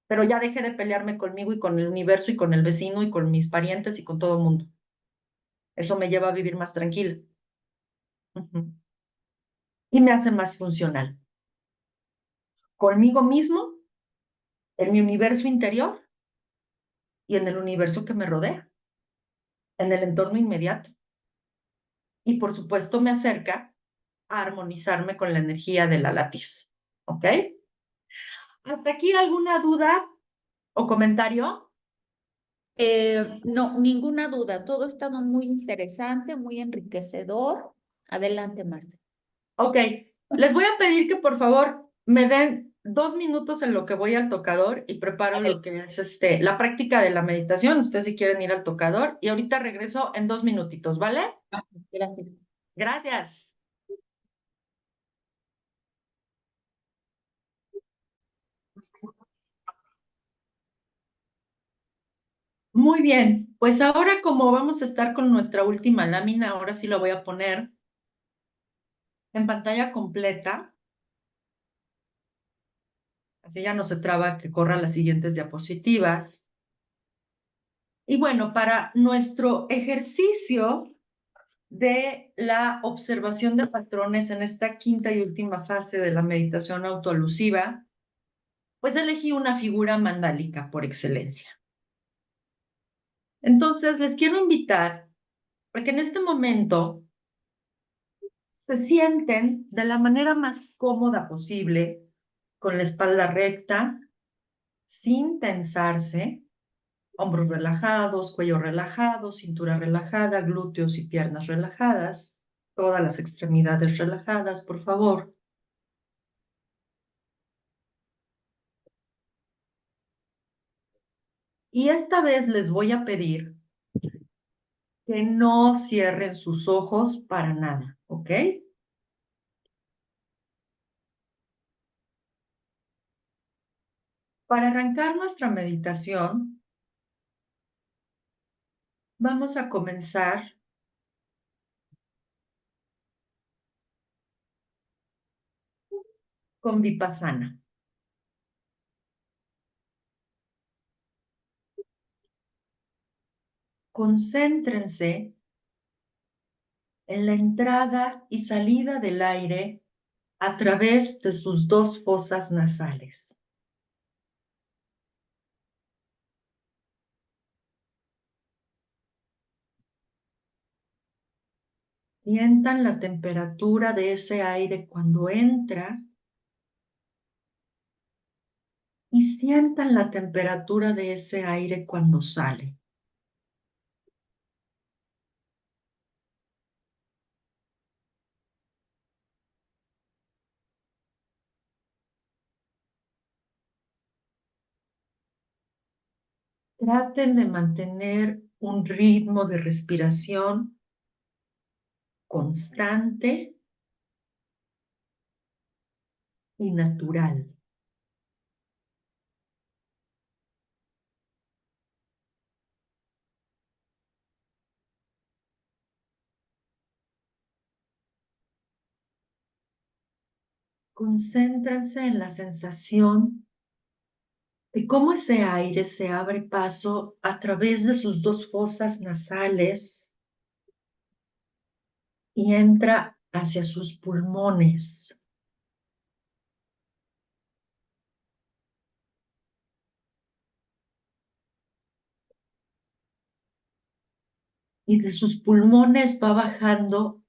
Pero ya dejé de pelearme conmigo y con el universo y con el vecino y con mis parientes y con todo el mundo. Eso me lleva a vivir más tranquila. Y me hace más funcional. Conmigo mismo, en mi universo interior y en el universo que me rodea, en el entorno inmediato. Y por supuesto me acerca a armonizarme con la energía de la latiz. ¿Ok? ¿Hasta aquí alguna duda o comentario? No, ninguna duda. Todo ha estado muy interesante, muy enriquecedor. Adelante, Marce. Ok, les voy a pedir que por favor me den 2 minutos en lo que voy al tocador y preparo lo que es la práctica de la meditación. Ustedes si quieren ir al tocador y ahorita regreso en 2 minutitos, ¿vale? Gracias. Gracias. Muy bien, pues ahora como vamos a estar con nuestra última lámina, ahora sí la voy a poner en pantalla completa. Así ya no se traba que corra las siguientes diapositivas. Y bueno, para nuestro ejercicio de la observación de patrones en esta quinta y última fase de la meditación autoalusiva, pues elegí una figura mandálica por excelencia. Entonces, les quiero invitar a que en este momento se sienten de la manera más cómoda posible, con la espalda recta, sin tensarse, hombros relajados, cuello relajado, cintura relajada, glúteos y piernas relajadas, todas las extremidades relajadas, por favor. Y esta vez les voy a pedir que no cierren sus ojos para nada, ¿ok? Para arrancar nuestra meditación, vamos a comenzar con Vipassana. Concéntrense en la entrada y salida del aire a través de sus dos fosas nasales. Sientan la temperatura de ese aire cuando entra y sientan la temperatura de ese aire cuando sale. Traten de mantener un ritmo de respiración constante y natural. Concéntrense en la sensación de cómo ese aire se abre paso a través de sus dos fosas nasales y entra hacia sus pulmones. Y de sus pulmones va bajando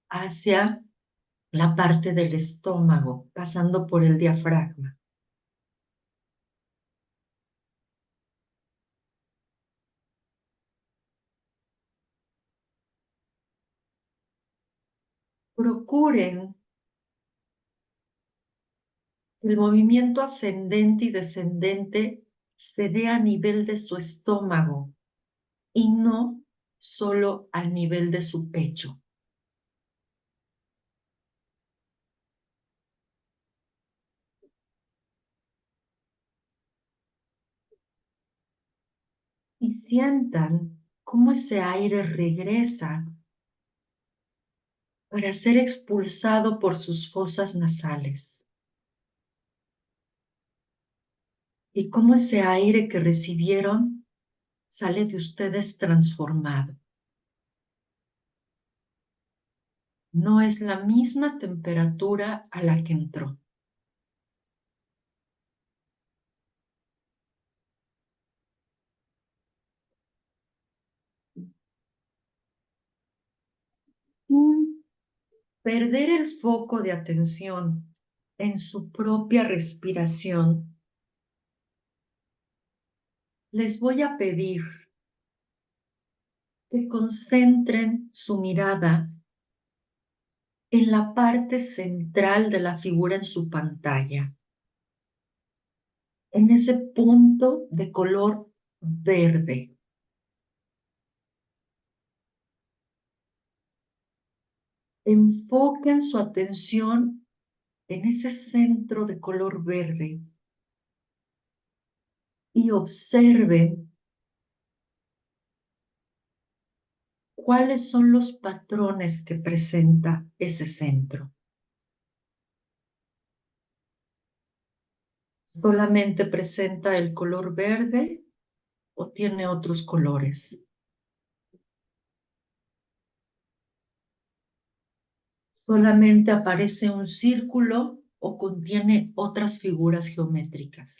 hacia la parte del estómago, pasando por el diafragma. Procuren que el movimiento ascendente y descendente se dé a nivel de su estómago y no solo al nivel de su pecho. Y sientan cómo ese aire regresa para ser expulsado por sus fosas nasales. Y cómo ese aire que recibieron sale de ustedes transformado. No es la misma temperatura a la que entró. perder el foco de atención en su propia respiración, les voy a pedir que concentren su mirada en la parte central de la figura en su pantalla, en ese punto de color verde. Enfoquen su atención en ese centro de color verde y observen cuáles son los patrones que presenta ese centro. ¿Solamente presenta el color verde o tiene otros colores? ¿Solamente aparece un círculo o contiene otras figuras geométricas?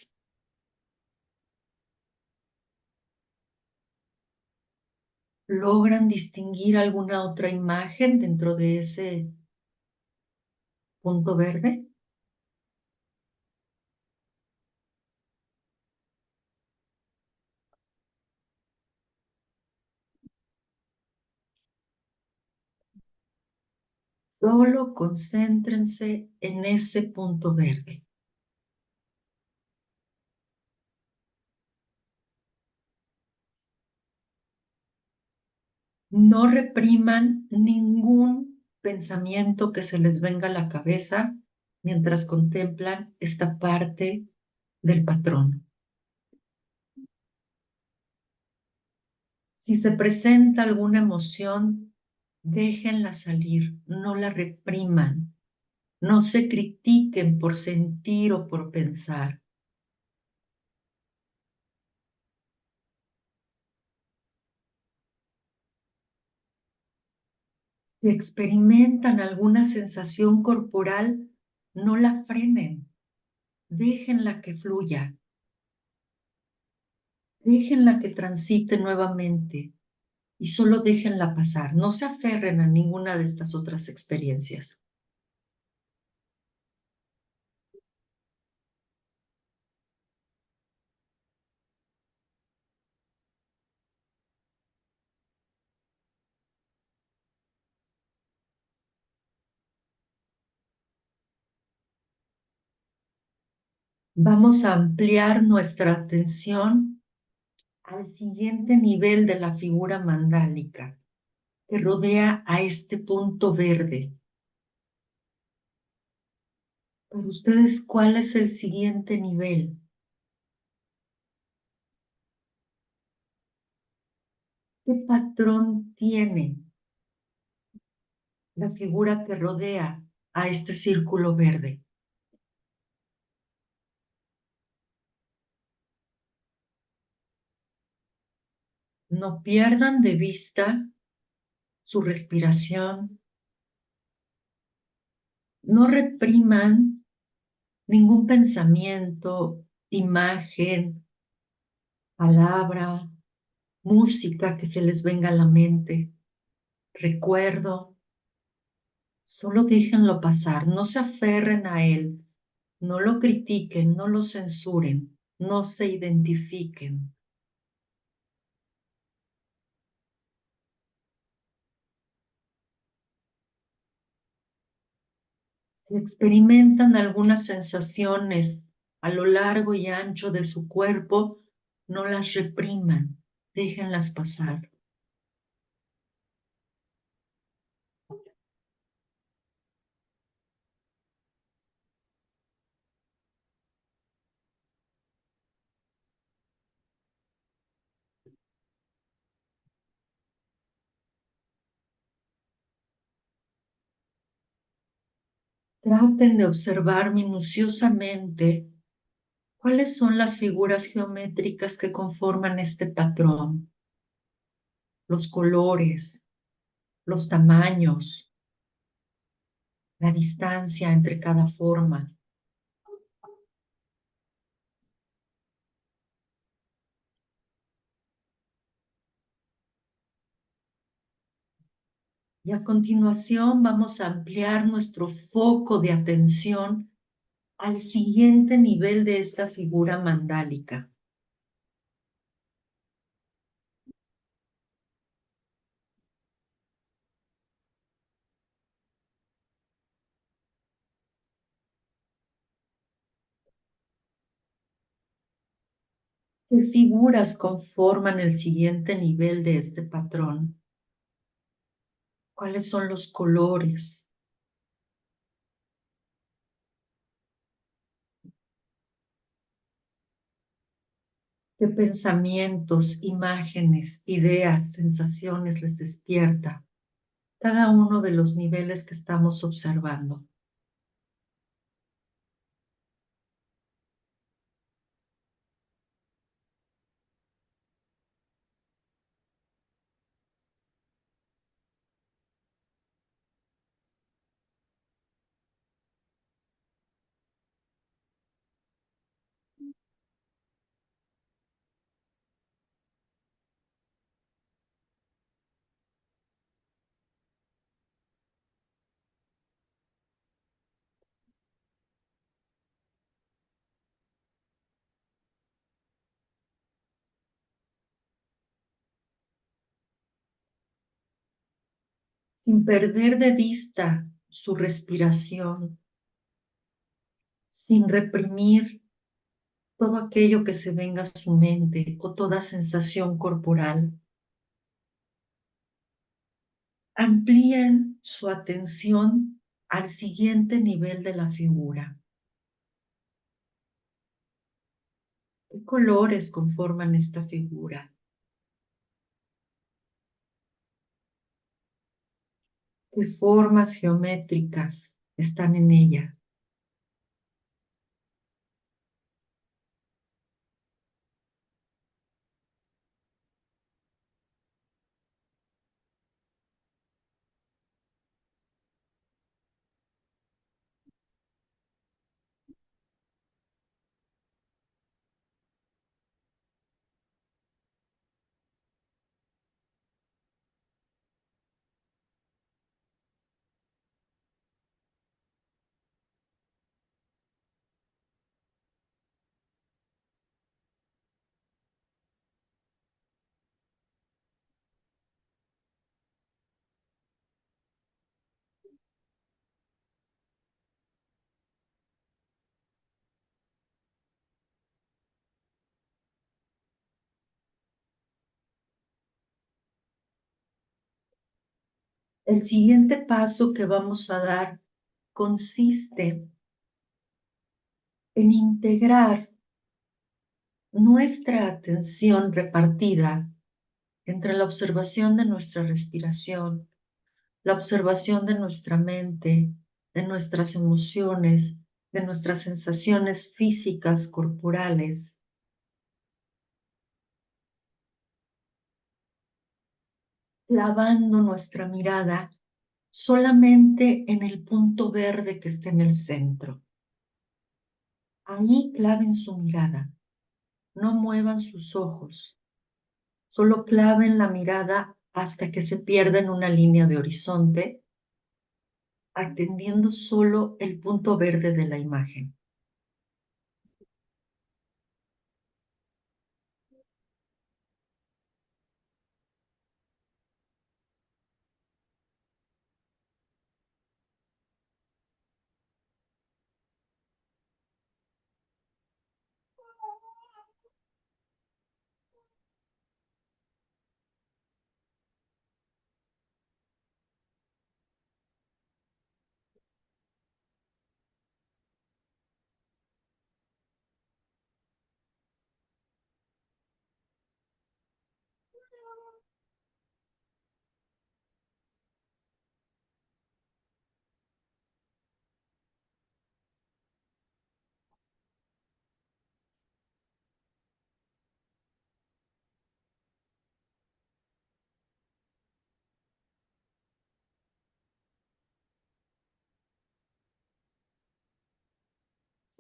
¿Logran distinguir alguna otra imagen dentro de ese punto verde? Solo concéntrense en ese punto verde. No repriman ningún pensamiento que se les venga a la cabeza mientras contemplan esta parte del patrón. Si se presenta alguna emoción, déjenla salir, no la repriman, no se critiquen por sentir o por pensar. Si experimentan alguna sensación corporal, no la frenen, déjenla que fluya, déjenla que transite nuevamente y solo déjenla pasar, no se aferren a ninguna de estas otras experiencias. Vamos a ampliar nuestra atención al siguiente nivel de la figura mandálica que rodea a este punto verde. Para ustedes, ¿cuál es el siguiente nivel? ¿Qué patrón tiene la figura que rodea a este círculo verde? No pierdan de vista su respiración, no repriman ningún pensamiento, imagen, palabra, música que se les venga a la mente, recuerdo. Solo déjenlo pasar, no se aferren a él, no lo critiquen, no lo censuren, no se identifiquen. Si experimentan algunas sensaciones a lo largo y ancho de su cuerpo, no las repriman, déjenlas pasar. Traten de observar minuciosamente cuáles son las figuras geométricas que conforman este patrón, los colores, los tamaños, la distancia entre cada forma. Y a continuación vamos a ampliar nuestro foco de atención al siguiente nivel de esta figura mandálica. ¿Qué figuras conforman el siguiente nivel de este patrón? ¿Cuáles son los colores? ¿Qué pensamientos, imágenes, ideas, sensaciones les despierta cada uno de los niveles que estamos observando? Sin perder de vista su respiración, sin reprimir todo aquello que se venga a su mente o toda sensación corporal. Amplíen su atención al siguiente nivel de la figura. ¿Qué colores conforman esta figura? ¿Qué formas geométricas están en ella? El siguiente paso que vamos a dar consiste en integrar nuestra atención repartida entre la observación de nuestra respiración, la observación de nuestra mente, de nuestras emociones, de nuestras sensaciones físicas corporales, clavando nuestra mirada solamente en el punto verde que está en el centro. Ahí claven su mirada, no muevan sus ojos, solo claven la mirada hasta que se pierda en una línea de horizonte, atendiendo solo el punto verde de la imagen.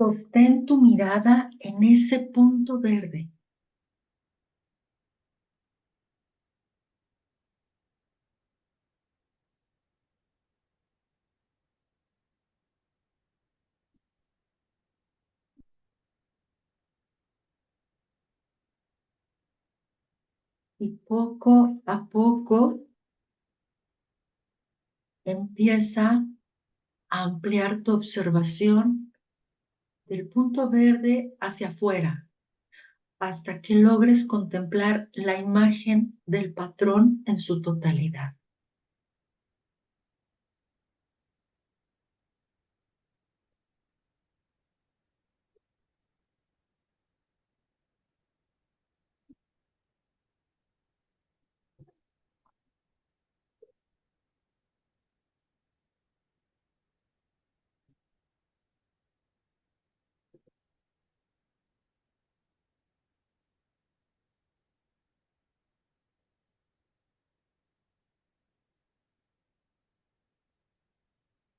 Sostén tu mirada en ese punto verde. Y poco a poco empieza a ampliar tu observación del punto verde hacia afuera, hasta que logres contemplar la imagen del patrón en su totalidad.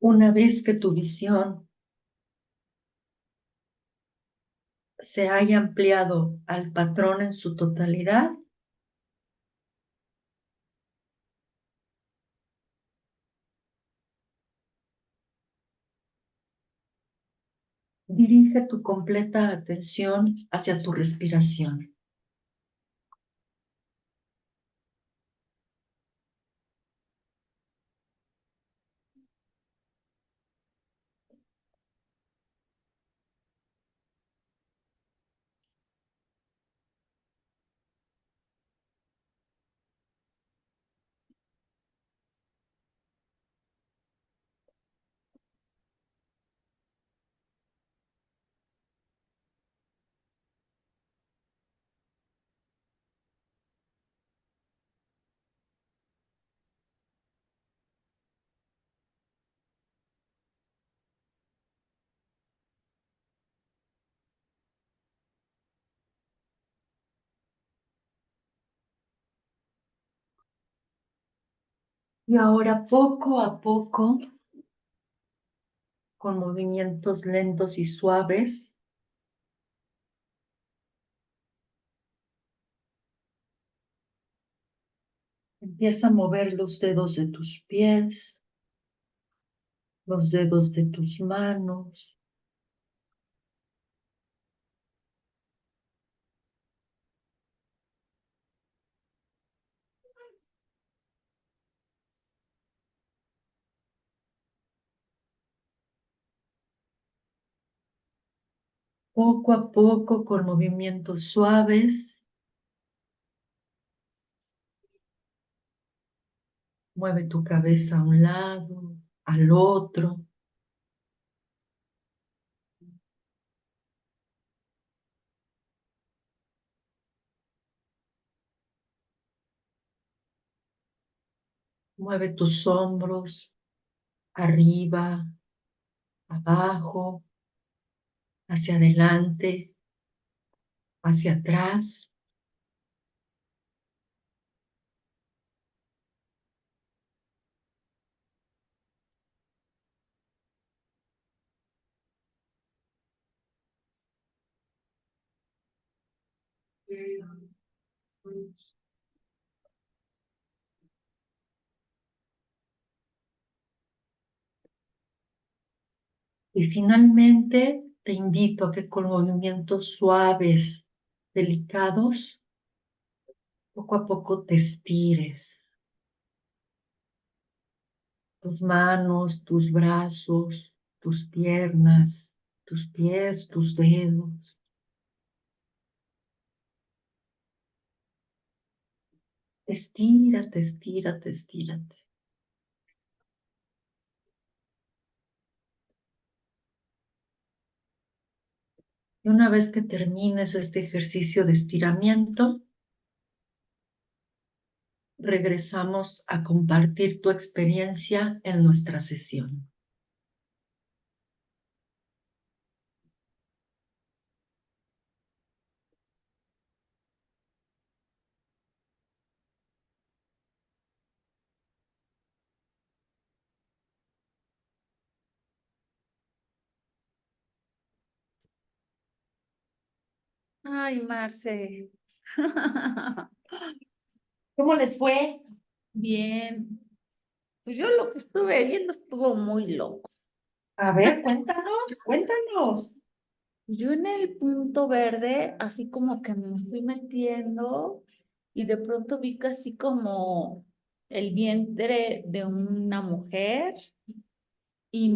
Una vez que tu visión se haya ampliado al patrón en su totalidad, dirige tu completa atención hacia tu respiración. Y ahora poco a poco, con movimientos lentos y suaves, empieza a mover los dedos de tus pies, los dedos de tus manos, poco a poco, con movimientos suaves. Mueve tu cabeza a un lado, al otro. Mueve tus hombros arriba, abajo, hacia adelante, hacia atrás. Y finalmente te invito a que con movimientos suaves, delicados, poco a poco te estires. Tus manos, tus brazos, tus piernas, tus pies, tus dedos. Estírate, estírate, estírate. Y una vez que termines este ejercicio de estiramiento, regresamos a compartir tu experiencia en nuestra sesión. Ay, Marce. ¿Cómo les fue? Bien. Pues yo lo que estuve viendo estuvo muy loco. A ver, cuéntanos, cuéntanos. Yo en el punto verde, así como que me fui metiendo y de pronto vi casi como el vientre de una mujer y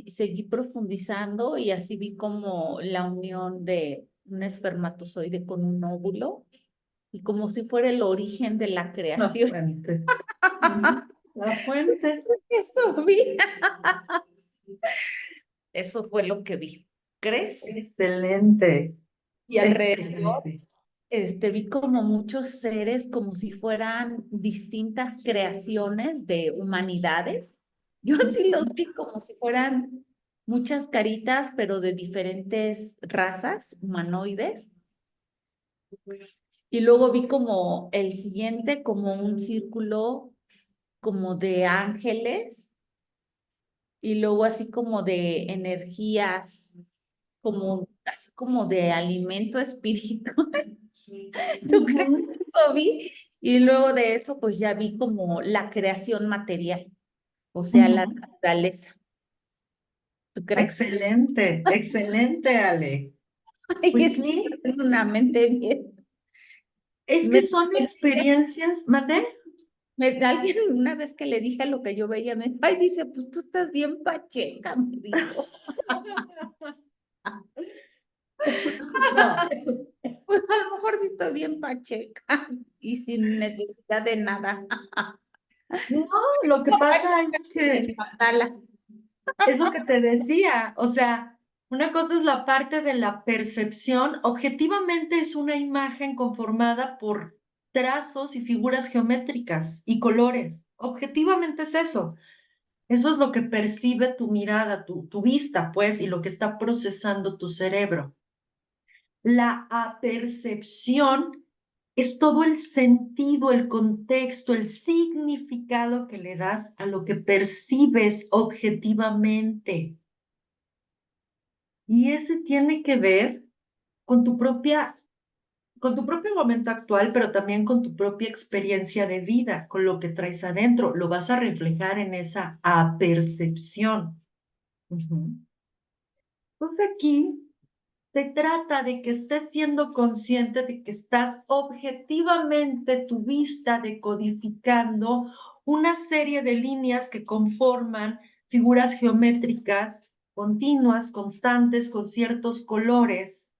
seguí profundizando y así vi como la unión de un espermatozoide con un óvulo y como si fuera el origen de la La creación. fuente. Ujú. La fuente. Eso vi. Eso fue lo que vi. ¿Crees? Excelente. Y alrededor, Excelente. vi como muchos seres, como si fueran distintas creaciones de humanidades. Yo sí los vi como si fueran muchas caritas, pero de diferentes razas humanoides. Y luego vi como el siguiente, como un círculo como de ángeles y luego así como de energías, como así como de alimento espiritual. ¿Tú crees que eso vi? Y luego de eso, pues ya vi como la creación material, o sea, la Ujú. naturaleza. ¿Tú crees? Excelente, excelente, Ale. Ay, Pues es que sí, tengo una mente bien. es Me, que son me dice, experiencias, ¿mandé? alguien una vez que le dije lo que yo veía, me dijo, ay, dice, pues tú estás bien pacheca, me dijo. No, Pues a lo mejor sí estoy bien pacheca y sin necesidad de nada. no, lo que pasa Pacheca es sin que mandala. es lo que te decía, o sea, una cosa es la parte de la percepción, objetivamente es una imagen conformada por trazos y figuras geométricas y colores, objetivamente es eso. Eso es lo que percibe tu mirada, tu vista, pues, y lo que está procesando tu cerebro. La apercepción es todo el sentido, el contexto, el significado que le das a lo que percibes objetivamente. Y ese tiene que ver con con tu propio momento actual, pero también con tu propia experiencia de vida, con lo que traes adentro. Lo vas a reflejar en esa apercepción. Ujú. Entonces aquí se trata de que estés siendo consciente de que estás objetivamente tu vista decodificando una serie de líneas que conforman figuras geométricas continuas, constantes, con ciertos colores,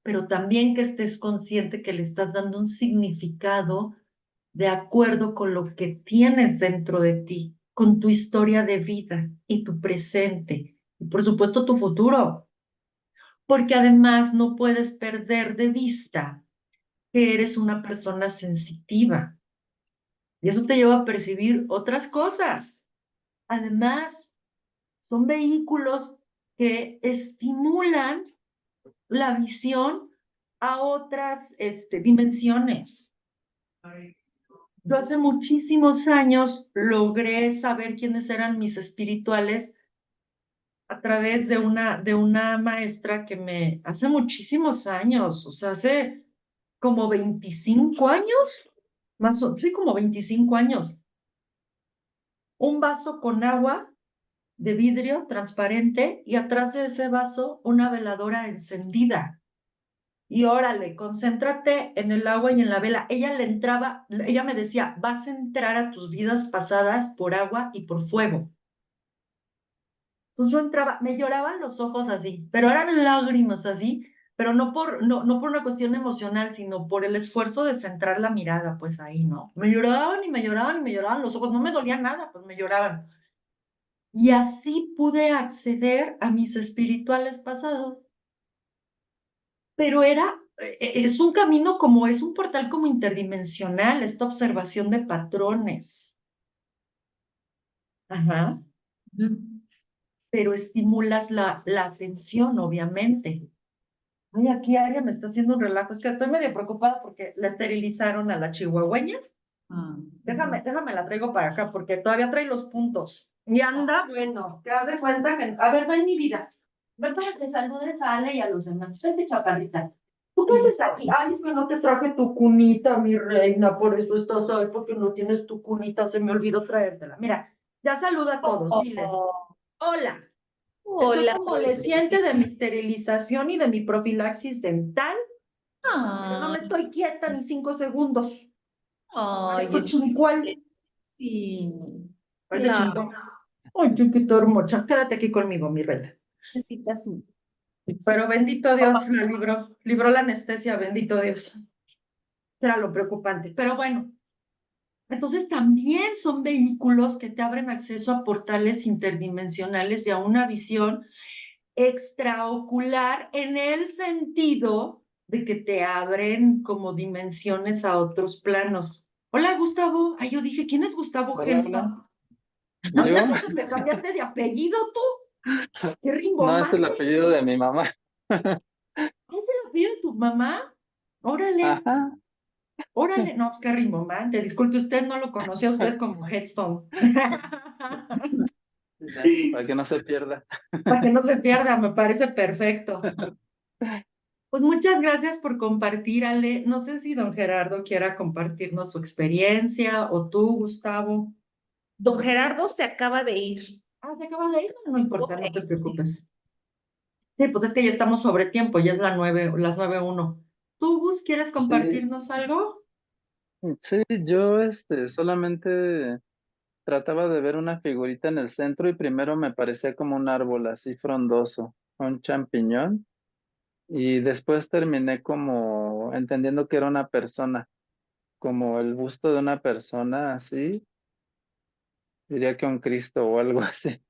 pero también que estés consciente que le estás dando un significado de acuerdo con lo que tienes dentro de ti, con tu historia de vida y tu presente, y por supuesto tu futuro, porque además no puedes perder de vista que eres una persona sensitiva y eso te lleva a percibir otras cosas. Además, son vehículos que estimulan la visión a otras dimensiones. Yo hace muchísimos años logré saber quiénes eran mis espirituales a través de una maestra que hace muchísimos años, o sea, hace como 25 años, sí, como 25 años, un vaso con agua de vidrio transparente y atrás de ese vaso una veladora encendida. Y órale, concéntrate en el agua y en la vela. Ella me decía, vas a entrar a tus vidas pasadas por agua y por fuego. Pues yo entraba, me lloraban los ojos así, pero eran lágrimas así, pero no por una cuestión emocional, sino por el esfuerzo de centrar la mirada, pues ahí, ¿no? Me lloraban y me lloraban y me lloraban los ojos, no me dolía nada, pues me lloraban. Y así pude acceder a mis espirituales pasados. Pero es un camino es un portal como interdimensional, esta observación de patrones. Ajá. Pero estimulas la atención, obviamente. Ay, aquí Aria me está haciendo un relajo. Es que estoy medio preocupada porque la esterilizaron a la chihuahueña. Déjame la traigo para acá porque todavía trae los puntos. Y anda, bueno, te das de cuenta que. A ver, ven mi vida. Ven para que saludes a Ale y a los demás. Vete, chaparrita. ¿Tú qué haces aquí? Ay, es que no te traje tu cunita, mi reina, por eso estás ahí, porque no tienes tu cunita, se me olvidó traértela. Mira, ya saluda a todos, diles. Oh, Hola, estoy hola. convaleciente de mi esterilización y de mi profilaxis dental, pero no Ah, me estoy quieta ni 5 segundos. Ay, Parezco chuncual. sí, Parece claro, chingón. Ay, chiquito hermosa. Quédate aquí conmigo, mi Rela. necesita Pero bendito Dios, la libró la anestesia, bendito Dios. Era lo preocupante. Pero bueno, entonces también son vehículos que te abren acceso a portales interdimensionales y a una visión extraocular en el sentido de que te abren como dimensiones a otros planos. Hola, Gustavo. Ay, yo dije, ¿quién es Gustavo Hola, hola. Gelson? ¿Yo? Anda, que me cambiaste de apellido tú. Qué No, es el rimbombante. apellido de mi mamá. ¿Es el apellido de tu mamá? Órale, Ajá. órale. No, pues qué rimbombante. Disculpe, usted no lo conocía usted como Headstone. Ya, para que no se pierda. Para que no se pierda, me parece perfecto. Pues muchas gracias por compartir, Ale. No sé si don Gerardo quiera compartirnos su experiencia o tú, Gustavo. Don Gerardo se acaba de ir. Ah, se acaba de ir. No importa, Ok. no te preocupes. Sí, pues es que ya estamos sobre tiempo, ya es las 9:01. ¿Tú, Gus, quieres Sí, compartirnos algo? sí, yo solamente trataba de ver una figurita en el centro y primero me parecía como un árbol así frondoso, un champiñón, y después terminé como entendiendo que era una persona, como el busto de una persona así, diría que un Cristo o algo así.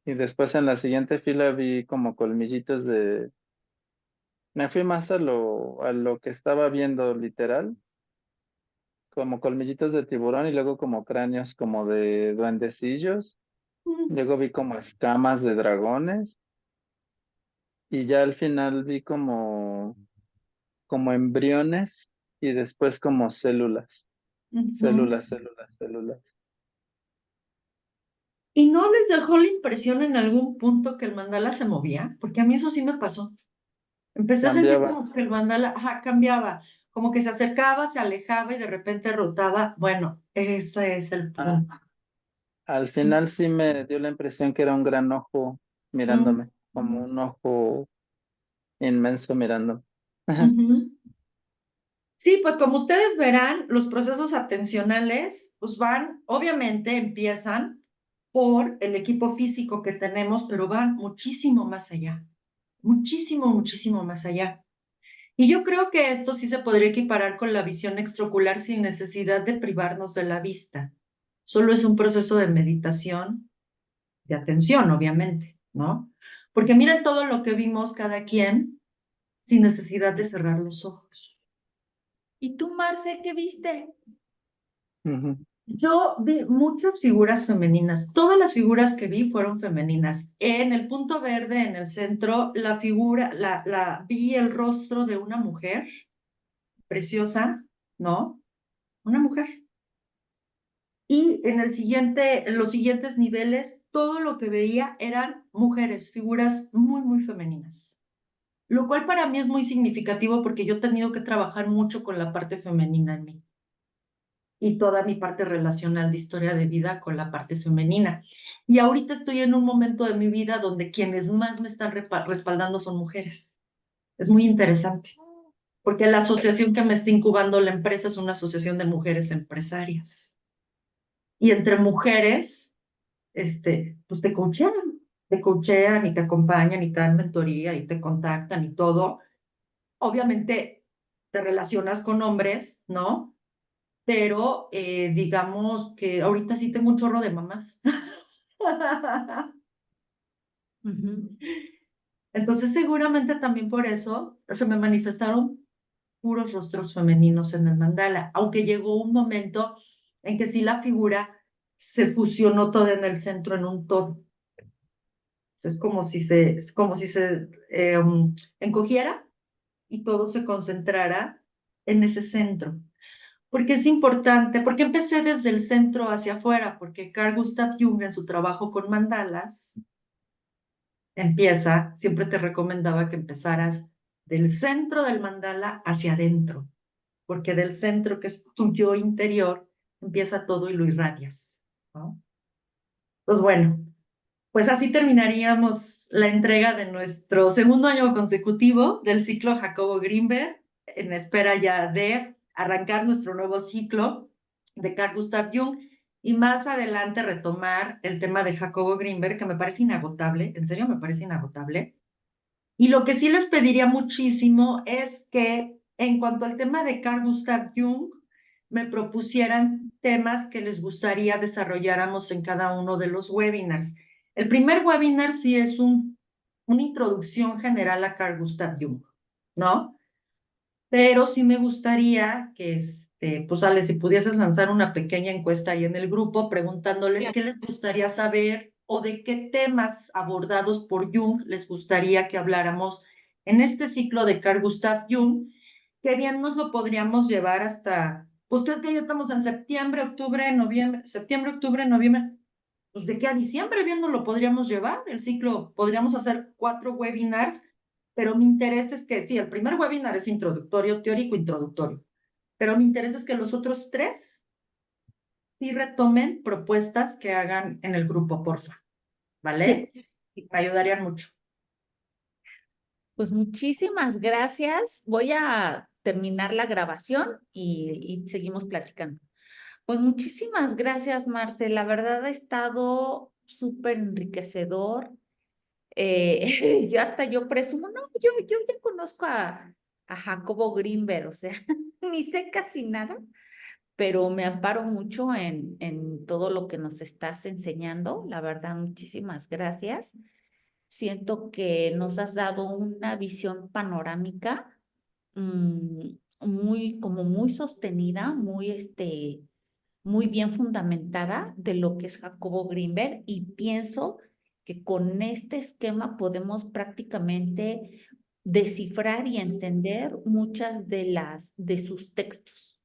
Y después en la siguiente fila vi como colmillitos de... Me fui más a lo que estaba viendo literal, como colmillitos de tiburón y luego como cráneos como de duendecillos. Luego vi como escamas de dragones y ya al final vi como embriones y después como células, Ujú. células, células, células. ¿Y no les dejó la impresión en algún punto que el mandala se movía? Porque a mí eso sí me pasó. Empecé a sentir Cambiaba. como que el mandala, ajá, cambiaba, como que se acercaba, se alejaba y de repente rotaba. Bueno, ese es el Ah, punto. al final sí me dio la impresión que era un gran ojo Mm, mirándome, como un ojo inmenso mirándome. ujú. Sí, pues como ustedes verán, los procesos atencionales, pues van, obviamente empiezan por el equipo físico que tenemos, pero van muchísimo más allá, muchísimo, muchísimo más allá. Y yo creo que esto sí se podría equiparar con la visión extraocular sin necesidad de privarnos de la vista. Solo es un proceso de meditación, de atención, obviamente, ¿no? Porque miren todo lo que vimos cada quien sin necesidad de cerrar los ojos. ¿Y tú, Marce, qué viste? Ujú. Yo vi muchas figuras femeninas. Todas las figuras que vi fueron femeninas. En el punto verde, en el centro, la figura, vi el rostro de una mujer preciosa, ¿no? Una mujer. Y en los siguientes niveles, todo lo que veía eran mujeres, figuras muy, muy femeninas. Lo cual para mí es muy significativo porque yo he tenido que trabajar mucho con la parte femenina en mí y toda mi parte relacional de historia de vida con la parte femenina. Y ahorita estoy en un momento de mi vida donde quienes más me están respaldando son mujeres. Es muy interesante, porque la asociación que me está incubando la empresa es una asociación de mujeres empresarias. Y entre mujeres, pues te coachean y te acompañan y te dan mentoría y te contactan y todo. Obviamente te relacionas con hombres, ¿no? Pero digamos que ahorita sí tengo un chorro de mamás. Ujú. Entonces seguramente también por eso se me manifestaron puros rostros femeninos en el mandala, aunque llegó un momento en que sí la figura se fusionó toda en el centro en un todo. Es como si se encogiera y todo se concentrara en ese centro. Porque es importante, porque empecé desde el centro hacia afuera, porque Carl Gustav Jung en su trabajo con mandalas siempre te recomendaba que empezaras del centro del mandala hacia adentro, porque del centro, que es tu yo interior, empieza todo y lo irradias, ¿no? Pues bueno, pues así terminaríamos la entrega de nuestro segundo año consecutivo del ciclo Jacobo Grinberg, en espera ya de arrancar nuestro nuevo ciclo de Carl Gustav Jung y más adelante retomar el tema de Jacobo Grinberg, que me parece inagotable, en serio me parece inagotable. Y lo que sí les pediría muchísimo es que en cuanto al tema de Carl Gustav Jung, me propusieran temas que les gustaría desarrolláramos en cada uno de los webinars. El primer webinar sí es una introducción general a Carl Gustav Jung, ¿no? Pero sí me gustaría que, pues Ale, si pudieses lanzar una pequeña encuesta ahí en el grupo preguntándoles qué les gustaría saber o de qué temas abordados por Jung les gustaría que habláramos en este ciclo de Carl Gustav Jung, que bien nos lo podríamos llevar hasta, pues es que ya estamos en septiembre, octubre, noviembre, pues de qué a diciembre bien nos lo podríamos llevar, el ciclo, podríamos hacer 4 webinars, pero mi interés es que, sí, el primer webinar es introductorio, teórico introductorio, pero mi interés es que los otros 3 sí retomen propuestas que hagan en el grupo, porfa, ¿vale? Sí. Me ayudarían mucho. Pues muchísimas gracias. Voy a terminar la grabación y seguimos platicando. Pues muchísimas gracias, Marce. La verdad ha estado súper enriquecedor. Yo hasta yo presumo, no, yo ya conozco a Jacobo Grinberg, o sea, ni sé casi nada, pero me amparo mucho en todo lo que nos estás enseñando. La verdad, muchísimas gracias. Siento que nos has dado una visión panorámica como muy sostenida, muy bien fundamentada de lo que es Jacobo Grinberg y pienso que con este esquema podemos prácticamente descifrar y entender muchas de sus textos.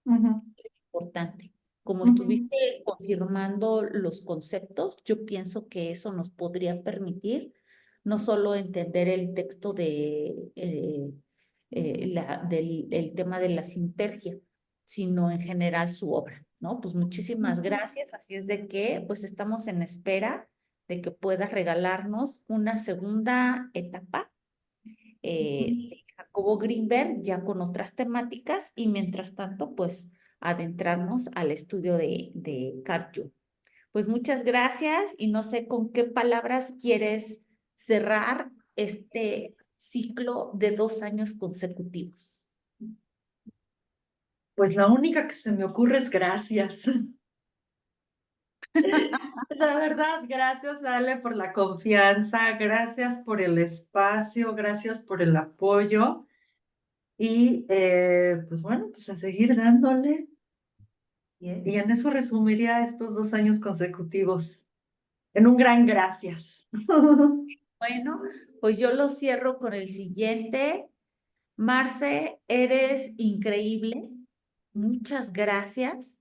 Importante. Como estuviste confirmando los conceptos, yo pienso que eso nos podría permitir no solo entender el texto del el tema de la sintergia, sino en general su obra, ¿no? Pues muchísimas gracias, así es de que pues estamos en espera de que puedas regalarnos una segunda etapa de Jacobo Grinberg ya con otras temáticas y mientras tanto pues adentrarnos al estudio de Carl Jung. Pues muchas gracias y no sé con qué palabras quieres cerrar este ciclo de 2 años consecutivos. Pues la única que se me ocurre es gracias. La verdad, gracias, Ale, por la confianza, gracias por el espacio, gracias por el apoyo. Y pues bueno, pues a seguir dándole. Y en eso resumiría estos 2 años consecutivos, en un gran gracias. Bueno, pues yo lo cierro con el siguiente. Marce, eres increíble. Muchas gracias.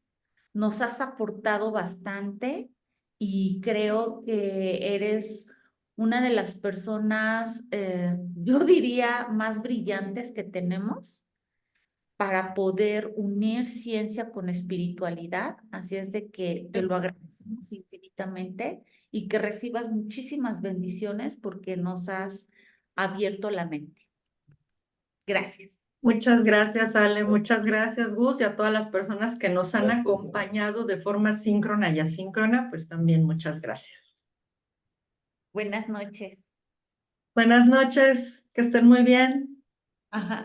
Nos has aportado bastante y creo que eres una de las personas, yo diría, más brillantes que tenemos para poder unir ciencia con espiritualidad. Así es de que te lo agradecemos infinitamente y que recibas muchísimas bendiciones porque nos has abierto la mente. Gracias. Muchas gracias, Ale. Muchas gracias, Gus, y a todas las personas que nos han acompañado de forma síncrona y asíncrona, pues también muchas gracias. Buenas noches. Buenas noches, que estén muy bien. Ajá.